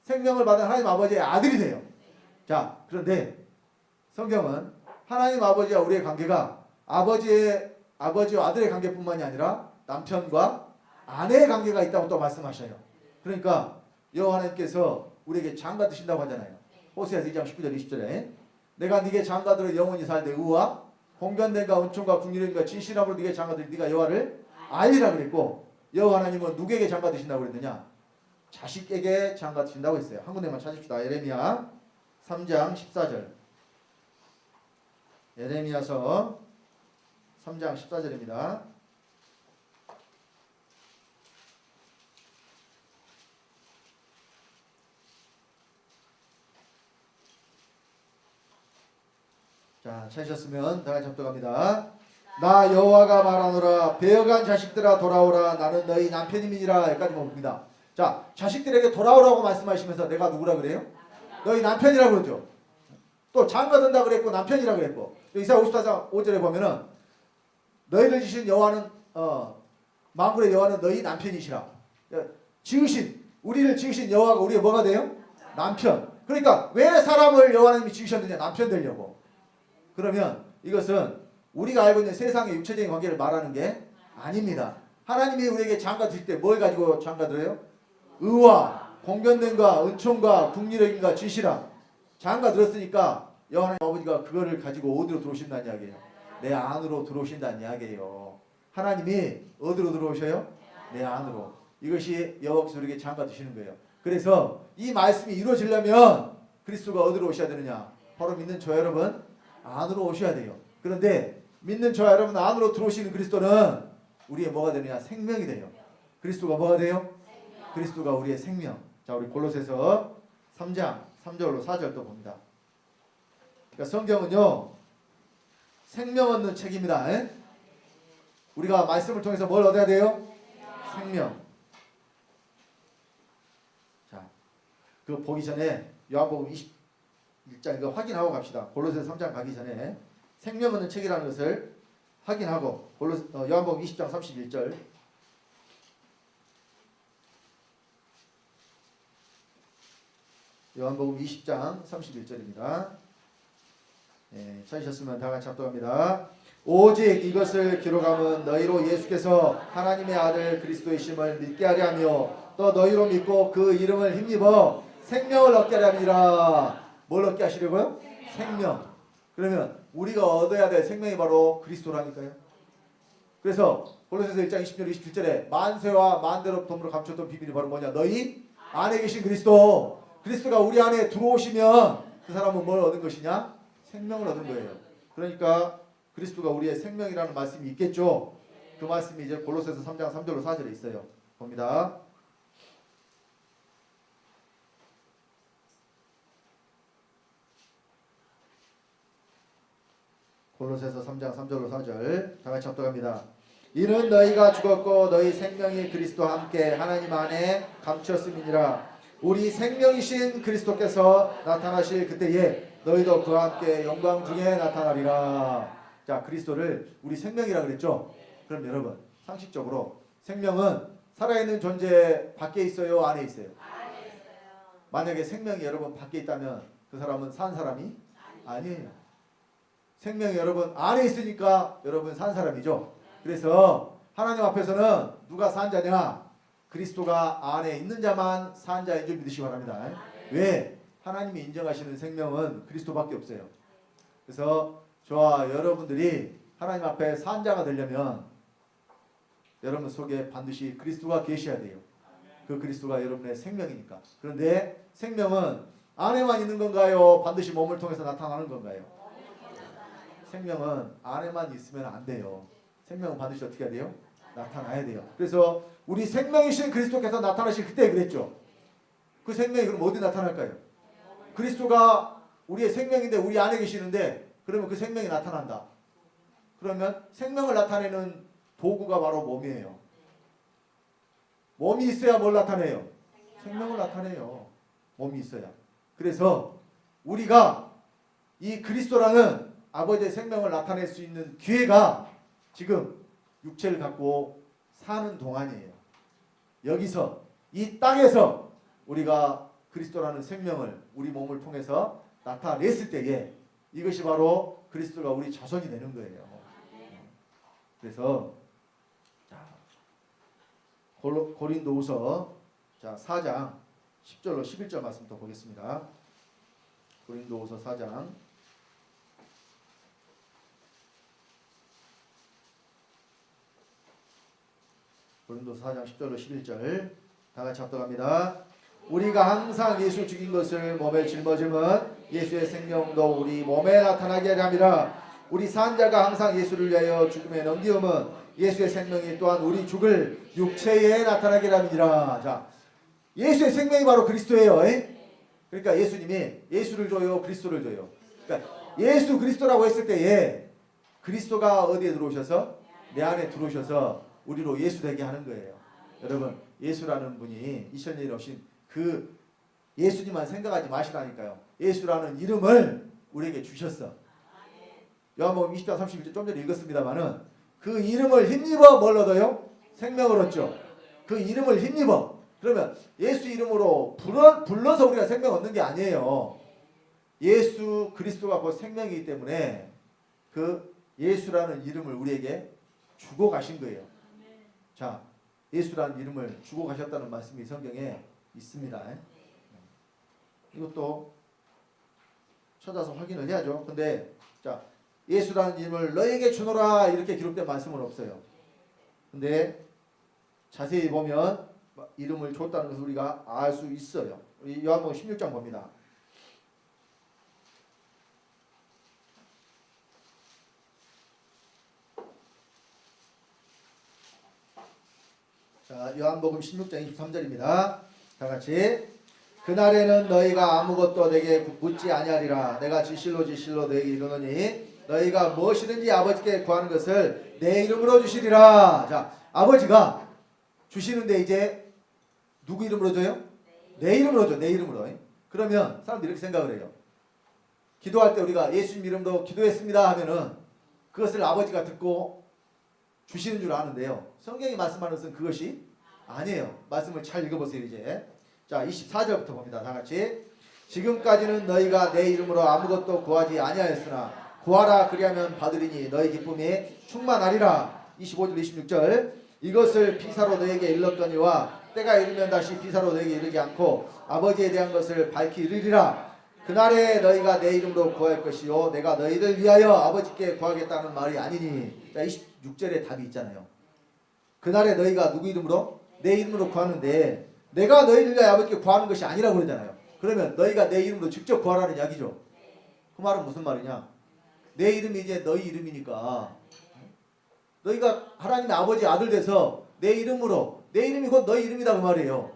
생명을 받은 하나님 아버지의 아들이 돼요. 자, 그런데 성경은 하나님 아버지와 우리의 관계가 아버지와 아들의 관계뿐만이 아니라 남편과 아내의 관계가 있다고 또 말씀하셔요. 그러니까 여호와 하나님께서 우리에게 장가 드신다고 하잖아요. 호세아서 2장 19절 20절에 내가 네게 장가들어 영원히 살되 의와 공견됨과 은총과 국률과 진실함으로 네게 장가들 네가 여호와를 알리라 그랬고, 여호와 하나님은 누구에게 장가 드신다고 그랬느냐? 자식에게 장가 드신다고 했어요. 한 군데만 찾읍시다. 예레미야 3장 14절. 예레미야서 3장 14절입니다. 자, 찾으셨으면 다 같이 합독합니다. 나 여호와가 말하노라 배어간 자식들아 돌아오라 나는 너희 남편임이니라. 여기까지 봅니다. 자, 자식들에게 돌아오라고 말씀하시면서 내가 누구라 그래요? 너희 남편이라 그러죠. 또 장가든다 그랬고 남편이라 그랬고, 이사야 54장 5절에 보면은 너희를 지신 여호와는 만군의 여호와는 너희 남편이시라. 우리를 지으신 여호와가 우리의 뭐가 돼요? 남편. 그러니까 왜 사람을 여호와 하나님이 지으셨느냐? 남편 되려고. 그러면 이것은 우리가 알고 있는 세상의 육체적인 관계를 말하는 게 아닙니다. 하나님이 우리에게 장가 드릴 때 뭘 가지고 장가 드려요? 의와 공견됨과 은총과 국리력인가 진실함. 장가 들었으니까 여호와 하나님 아버지가 그거를 가지고 어디로 들어오신다는 이야기예요? 내 안으로 들어오신다는 이야기예요. 하나님이 어디로 들어오셔요? 내 안으로. 이것이 여호와께서 우리에게 장가 드시는 거예요. 그래서 이 말씀이 이루어지려면 그리스도가 어디로 오셔야 되느냐? 바로 믿는 저 여러분 안으로 오셔야 돼요. 그런데 믿는 저 여러분 안으로 들어오시는 그리스도는 우리의 뭐가 되느냐? 생명이 돼요. 그리스도가 뭐가 돼요? 그리스도가 우리의 생명. 자, 우리 골로새서 3장 3절로 4절 또 봅니다. 그러니까 성경은요 생명 얻는 책입니다. 에? 우리가 말씀을 통해서 뭘 얻어야 돼요? 생명. 자, 그거 보기 전에 요한복음 21장 이거 확인하고 갑시다. 골로새서 3장 가기 전에 생명 얻는 책이라는 것을 확인하고 요한복음 20장 31절. 요한복음 20장 31절입니다. 네, 찾으셨으면 다 같이 합독합니다. 오직 이것을 기록함은 너희로 예수께서 하나님의 아들 그리스도이심을 믿게 하려 하며 또 너희로 믿고 그 이름을 힘입어 생명을 얻게 하려 함이라. 뭘 얻게 하시려고요? 생명. 그러면 우리가 얻어야 될 생명이 바로 그리스도라니까요. 그래서 골로새서 1장 20절 27절에 만세와 만대로 덤으로 감췄던 비밀이 바로 뭐냐? 너희 안에 계신 그리스도. 그리스도가 우리 안에 들어오시면 그 사람은 뭘 얻은 것이냐? 생명을 얻은 거예요. 그러니까 그리스도가 우리의 생명이라는 말씀이 있겠죠. 그 말씀이 이제 골로새서 3장 3절로 4절에 있어요. 봅니다. 골로새서 3장 3절로 4절 다 같이 합독합니다. 이는 너희가 죽었고 너희 생명이 그리스도와 함께 하나님 안에 감추었음이니라. 우리 생명이신 그리스도께서 나타나실 그때에 너희도 그와 함께 영광 중에 나타나리라. 자, 그리스도를 우리 생명이라 그랬죠. 그럼 여러분 상식적으로 생명은 살아있는 존재 밖에 있어요? 안에 있어요? 만약에 생명이 여러분 밖에 있다면 그 사람은 산 사람이 아니에요. 생명이 여러분 안에 있으니까 여러분 산 사람이죠. 그래서 하나님 앞에서는 누가 산 자냐? 그리스도가 안에 있는 자만 산 자인 줄 믿으시기 바랍니다. 왜? 하나님이 인정하시는 생명은 그리스도밖에 없어요. 그래서 저와 여러분들이 하나님 앞에 산 자가 되려면 여러분 속에 반드시 그리스도가 계셔야 돼요. 그 그리스도가 여러분의 생명이니까. 그런데 생명은 안에만 있는 건가요? 반드시 몸을 통해서 나타나는 건가요? 생명은 안에만 있으면 안 돼요. 생명은 반드시 어떻게 해야 돼요? 나타나야 돼요. 그래서 우리 생명이신 그리스도께서 나타나실 그때 그랬죠. 그 생명이 그럼 어디 나타날까요? 그리스도가 우리의 생명인데 우리 안에 계시는데 그러면 그 생명이 나타난다. 그러면 생명을 나타내는 도구가 바로 몸이에요. 몸이 있어야 뭘 나타내요? 생명을 나타내요. 몸이 있어야. 그래서 우리가 이 그리스도라는 아버지의 생명을 나타낼 수 있는 기회가 지금 육체를 갖고 사는 동안이에요. 여기서 이 땅에서 우리가 그리스도라는 생명을 우리 몸을 통해서 나타냈을 때에 이것이 바로 그리스도가 우리 자손이 되는 거예요. 그래서 고린도후서 자 4장 10절로 11절 말씀부터 보겠습니다. 고린도후서 4장 고린도서 4장 10절로 11절 다 같이 합독합니다. 우리가 항상 예수 죽인 것을 몸에 짊어짐은 예수의 생명도 우리 몸에 나타나게 하려 함이라. 우리 산 자가 항상 예수를 위하여 죽음에 넘기움은 예수의 생명이 또한 우리 죽을 육체에 나타나게 하려 함이니라. 자, 예수의 생명이 바로 그리스도예요. 그러니까 예수님이 예수를 줘요, 그리스도를 줘요. 그러니까 예수 그리스도라고 했을 때에 그리스도가 어디에 들어오셔서 내 안에 들어오셔서 우리로 예수 되게 하는 거예요. 여러분, 예수라는 분이 2000년에 오신 그 예수님만 생각하지 마시라니까요. 예수라는 이름을 우리에게 주셨어. 요한복음 20장 31절 좀 전에 읽었습니다만은 그 이름을 힘입어 뭘 얻어요? 생명을 얻죠. 그 이름을 힘입어. 그러면 예수 이름으로 불러서 우리가 생명 얻는 게 아니에요. 예수 그리스도가 곧 생명이기 때문에 그 예수라는 이름을 우리에게 주고 가신 거예요. 자, 예수라는 이름을 주고 가셨다는 말씀이 성경에 있습니다. 이것도 찾아서 확인을 해야죠. 근데 자, 예수라는 이름을 너에게 주노라 이렇게 기록된 말씀은 없어요. 근데 자세히 보면 이름을 줬다는 것을 우리가 알 수 있어요. 요한복음 16장 봅니다. 자, 요한복음 16장 23절입니다. 다 같이. 그날에는 너희가 아무것도 내게 묻지 아니하리라. 내가 진실로 너희에게 이르노니 너희가 무엇이든지 아버지께 구하는 것을 내 이름으로 주시리라. 자, 아버지가 주시는데 이제 누구 이름으로 줘요? 내 이름으로 줘. 내 이름으로. 그러면 사람들이 이렇게 생각을 해요. 기도할 때 우리가 예수님 이름으로 기도했습니다 하면은 그것을 아버지가 듣고 주시는 줄 아는데요. 성경이 말씀하는 것은 그것이 아니에요. 말씀을 잘 읽어보세요. 이제 자 24절부터 봅니다. 다 같이. 지금까지는 너희가 내 이름으로 아무것도 구하지 아니하였으나 구하라 그리하면 받으리니 너희 기쁨이 충만하리라. 25절 26절. 이것을 피사로 너희에게 일렀거니와 때가 이르면 다시 피사로 너희에게 이르지 않고 아버지에 대한 것을 밝히 이르리라. 그날에 너희가 내 이름으로 구할 것이요 내가 너희를 위하여 아버지께 구하겠다는 말이 아니니. 자 26절에 답이 있잖아요. 그날에 너희가 누구 이름으로? 내 이름으로 구하는데 내가 너희를 위하여 아버지께 구하는 것이 아니라고 그러잖아요. 그러면 너희가 내 이름으로 직접 구하라는 이야기죠. 그 말은 무슨 말이냐? 내 이름이 이제 너희 이름이니까 너희가 하나님의 아버지 아들 돼서 내 이름으로, 내 이름이 곧 너희 이름이다 그 말이에요.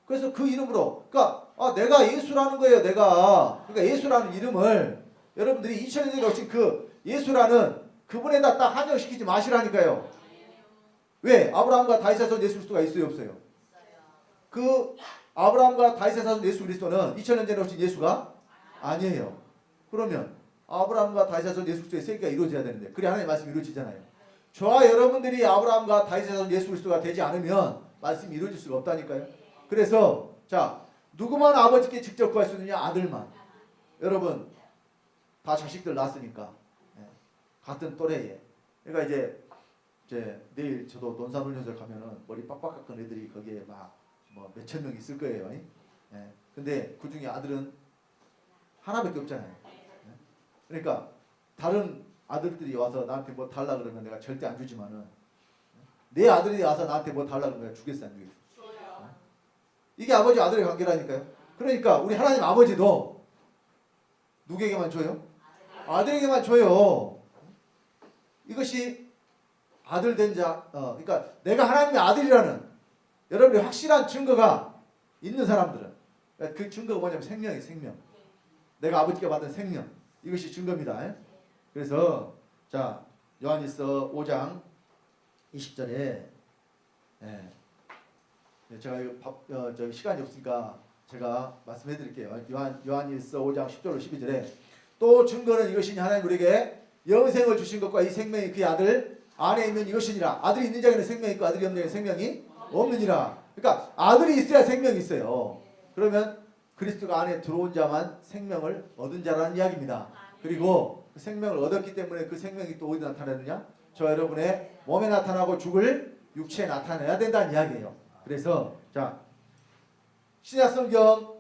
그래서 그 이름으로, 그러니까 내가 예수라는 거예요. 그러니까 예수라는 이름을 여러분들이 2000년 전에 오신 그 예수라는 그분에다 딱 한정시키지 마시라니까요. 왜? 아브라함과 다윗의 자손 예수 그리스도가 있어요, 없어요? 그 아브라함과 다윗의 자손 예수 그리스도는 2000년 전에 오신 예수가 아니에요. 그러면 아브라함과 다윗의 자손 예수 그리스도의 세계가 이루어져야 되는데 그래 하나님의 말씀이 이루어지잖아요. 저와 여러분들이 아브라함과 다윗의 자손 예수 그리스도가 되지 않으면 말씀이 이루어질 수가 없다니까요. 그래서 자, 누구만 아버지께 직접 구할 수 있느냐? 아들만. 여러분 다 자식들 낳았으니까 같은 또래에. 그러니까 이제 내일 저도 논산훈련소 가면은 머리 빡빡 깎은 애들이 거기에 막 뭐 몇천 명 있을 거예요. 근데 그 중에 아들은 하나밖에 없잖아요. 그러니까 다른 아들들이 와서 나한테 뭐 달라 그러면 내가 절대 안 주지만은 내 아들이 와서 나한테 뭐 달라 그러면 내가 주겠어, 안 주겠어? 이게 아버지 아들의 관계라니까요. 그러니까 우리 하나님 아버지도 누구에게만 줘요? 아들에게만 줘요. 이것이 아들 된 자, 그러니까 내가 하나님의 아들이라는 여러분의 확실한 증거가 있는 사람들은 그 증거가 뭐냐면 생명이에요. 생명. 내가 아버지께 받은 생명. 이것이 증거입니다. 그래서 자 요한일서 5장 20절에 제가 이거 시간이 없으니까 제가 말씀해 드릴게요. 요한일서 5장 10절로 12절에 또 증거는 이것이니 하나님 우리에게 영생을 주신 것과 이 생명이 그의 아들 안에 있는 이것이니라. 아들이 있는 자에는 생명이 있고 아들이 없는 자에는 생명이 없느니라. 그러니까 아들이 있어야 생명이 있어요. 그러면 그리스도가 안에 들어온 자만 생명을 얻은 자라는 이야기입니다. 그리고 그 생명을 얻었기 때문에 그 생명이 또 어디 나타나느냐? 저 여러분의 몸에 나타나고 죽을 육체에 나타내야 된다는 이야기예요. 그래서 자, 신약성경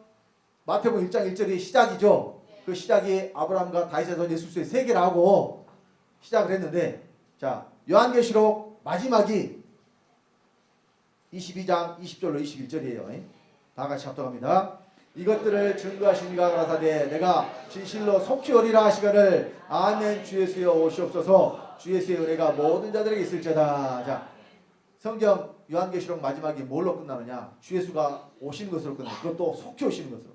마태복음 1장 1절이 시작이죠. 그 시작이 아브라함과 다윗의 son 예수 그리스도의 세계라고 시작을 했는데, 자, 요한계시록 마지막이 22장 20절로 21절이에요. 다 같이 합독합니다. 이것들을 증거하신 이가 가라사대 내가 진실로 속히 오리라 하시거늘 아멘 주 예수여 오시옵소서. 주 예수의 은혜가 모든 자들에게 있을지어다. 자, 성경 요한계시록 마지막이 뭘로 끝나느냐? 주 예수가 오시는 것으로 끝나요. 그것도 속히 오시는 것으로.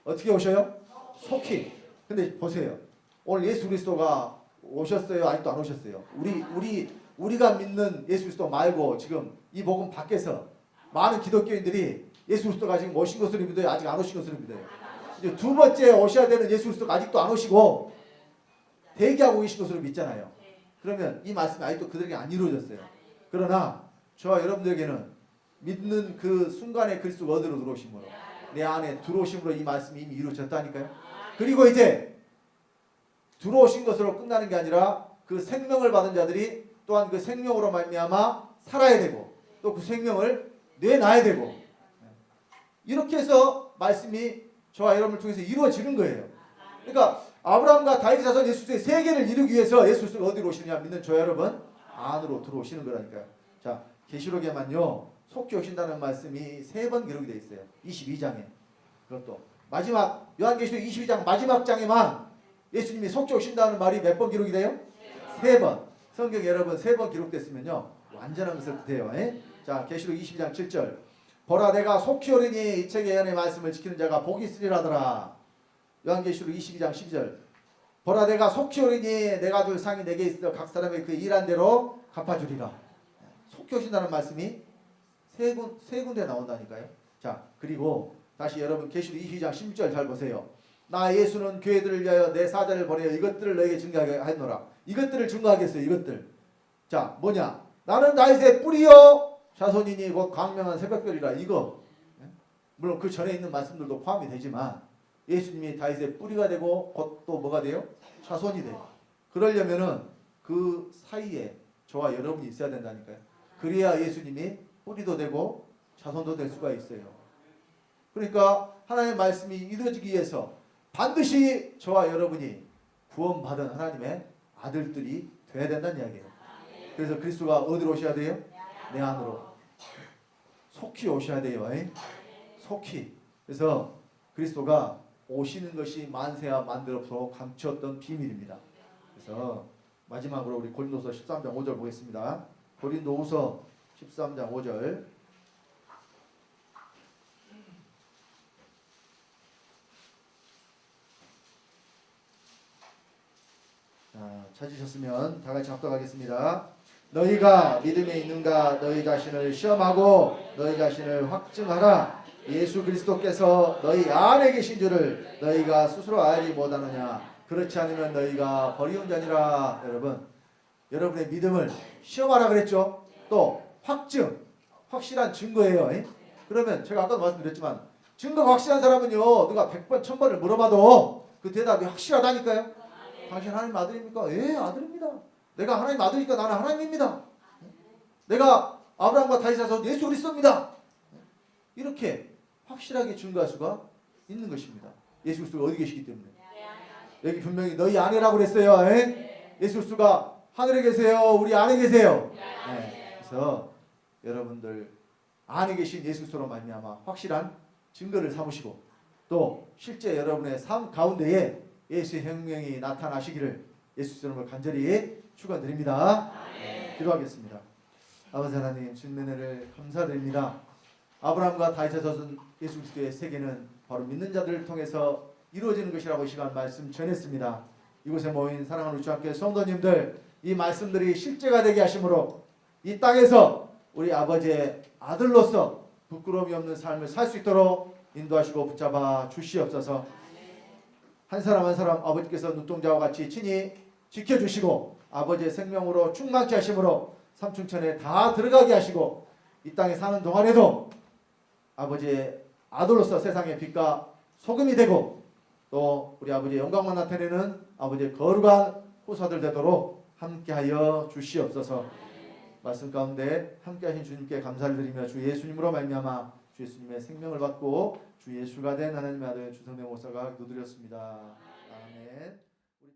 어떻게 오셔요? 속히. 근데 보세요. 오늘 예수 그리스도가 오셨어요? 아직도 안 오셨어요? 우리가 믿는 예수 그리스도 말고 지금 이 복음 밖에서 많은 기독교인들이 예수 그리스도가 지금 오신 것으로 믿어요? 아직 안 오신 것으로 믿어요? 이제 두 번째 오셔야 되는 예수 그리스도가 아직도 안 오시고 대기하고 계신 것으로 믿잖아요. 그러면 이 말씀이 아직도 그들에게 안 이루어졌어요. 그러나 저와 여러분들에게는 믿는 그 순간에 그리스도가 어디로 들어오심으로, 내 안에 들어오심으로 이 말씀이 이미 이루어졌다니까요. 그리고 이제 들어오신 것으로 끝나는 게 아니라 그 생명을 받은 자들이 또한 그 생명으로 말미암아 살아야 되고 또 그 생명을 내놔야 되고, 이렇게 해서 말씀이 저와 여러분을 통해서 이루어지는 거예요. 그러니까 아브라함과 다윗의 자손 예수 그리스도의 세계를 이루기 위해서 예수 그리스도가 어디로 오시느냐? 믿는 저 여러분 안으로 들어오시는 거라니까요. 자, 계시록에만요 속히 오신다는 말씀이 3번 기록이 되어 있어요. 22장에. 그것도 마지막 요한계시록 22장 마지막 장에만 예수님이 속히 오신다는 말이 몇 번 기록이 돼요? 3번. 성경 여러분 3번 기록됐으면요 완전한 것을 뜻해요. 자, 계시록 22장 7절. 보라 내가 속히 오리니 이 책의 예언의 말씀을 지키는 자가 복이 있으리라더라. 요한계시록 22장 12절. 보라 내가 속히 오리니 내가 줄 상이 내게 있어 각 사람의 그 일한 대로 갚아주리라. 속히 오신다는 말씀이 세 군데 나온다니까요. 자, 그리고 다시 여러분 계시록 22장 16절 잘 보세요. 나 예수는 교회들을 위하여 내 사자를 보내어 이것들을 너에게 증거하게 하노라. 이것들을 증거하겠어요. 이것들. 자, 뭐냐? 나는 다윗의 뿌리요 자손이니 곧 광명한 새벽별이라. 이거 물론 그 전에 있는 말씀들도 포함이 되지만 예수님이 다윗의 뿌리가 되고 곧 또 뭐가 돼요? 자손이 돼요. 그러려면은 그 사이에 저와 여러분이 있어야 된다니까요. 그래야 예수님이 뿌리도 되고 자손도 될 수가 있어요. 그러니까 하나님의 말씀이 이루어지기 위해서 반드시 저와 여러분이 구원받은 하나님의 아들들이 돼야 된다는 이야기예요. 그래서 그리스도가 어디로 오셔야 돼요? 내 안으로 속히 오셔야 돼요. 속히. 그래서 그리스도가 오시는 것이 만세와 만대로부터 감추었던 비밀입니다. 그래서 마지막으로 우리 고린도서 13장 5절 보겠습니다. 고린도후서 13장 5절. 자, 찾으셨으면 다 같이 합독하겠습니다. 너희가 믿음에 있는가 너희 자신을 시험하고 너희 자신을 확증하라. 예수 그리스도께서 너희 안에 계신 줄을 너희가 스스로 알지 못하느냐. 그렇지 않으면 너희가 버리운 자니라. 여러분의 믿음을 시험하라 그랬죠. 또 확증, 확실한 증거예요. 그러면 제가 아까도 말씀드렸지만 증거가 확실한 사람은요 누가 100번 1000번을 물어봐도 그 대답이 확실하다니까요. 당신 하나님 아들입니까? 예, 아들입니다. 내가 하나님 아들이니까 나는 하나님입니다. 내가 아브라함과 다윗의 자손 예수 그리스도입니다. 이렇게 확실하게 증거할 수가 있는 것입니다. 예수 그리스도가 어디 계시기 때문에. 여기 분명히 너희 안에라고 그랬어요. 예수 그리스도가 하늘에 계세요? 우리 안에 계세요? 그래서 여러분들 안에 계신 예수 그리스도로 말미암아 확실한 증거를 삼으시고 또 실제 여러분의 삶 가운데에 예수의 혁명이 나타나시기를 예수 이름으로 간절히 축원드립니다. 기도하겠습니다. 아버지 하나님 주님의 은혜를 감사드립니다. 아브라함과 다윗의 자손 예수 그리스도의 세계는 바로 믿는 자들을 통해서 이루어지는 것이라고 이 시간 말씀 전했습니다. 이곳에 모인 사랑하는 우리 주님께 성도님들 이 말씀들이 실제가 되게 하심으로 이 땅에서 우리 아버지의 아들로서 부끄러움이 없는 삶을 살 수 있도록 인도하시고 붙잡아 주시옵소서. 한 사람 한 사람 아버지께서 눈동자와 같이 친히 지켜주시고 아버지의 생명으로 충만케 하심으로 삼층천에 다 들어가게 하시고 이 땅에 사는 동안에도 아버지의 아들로서 세상의 빛과 소금이 되고 또 우리 아버지의 영광만 나타내는 아버지의 거룩한 후사들 되도록 함께하여 주시옵소서. 말씀 가운데 함께하신 주님께 감사를 드리며 주 예수님으로 말미암아 주 예수님의 생명을 받고 주 예수가 된 하나님의 아들 주성대 목사가 기도드렸습니다. 아멘.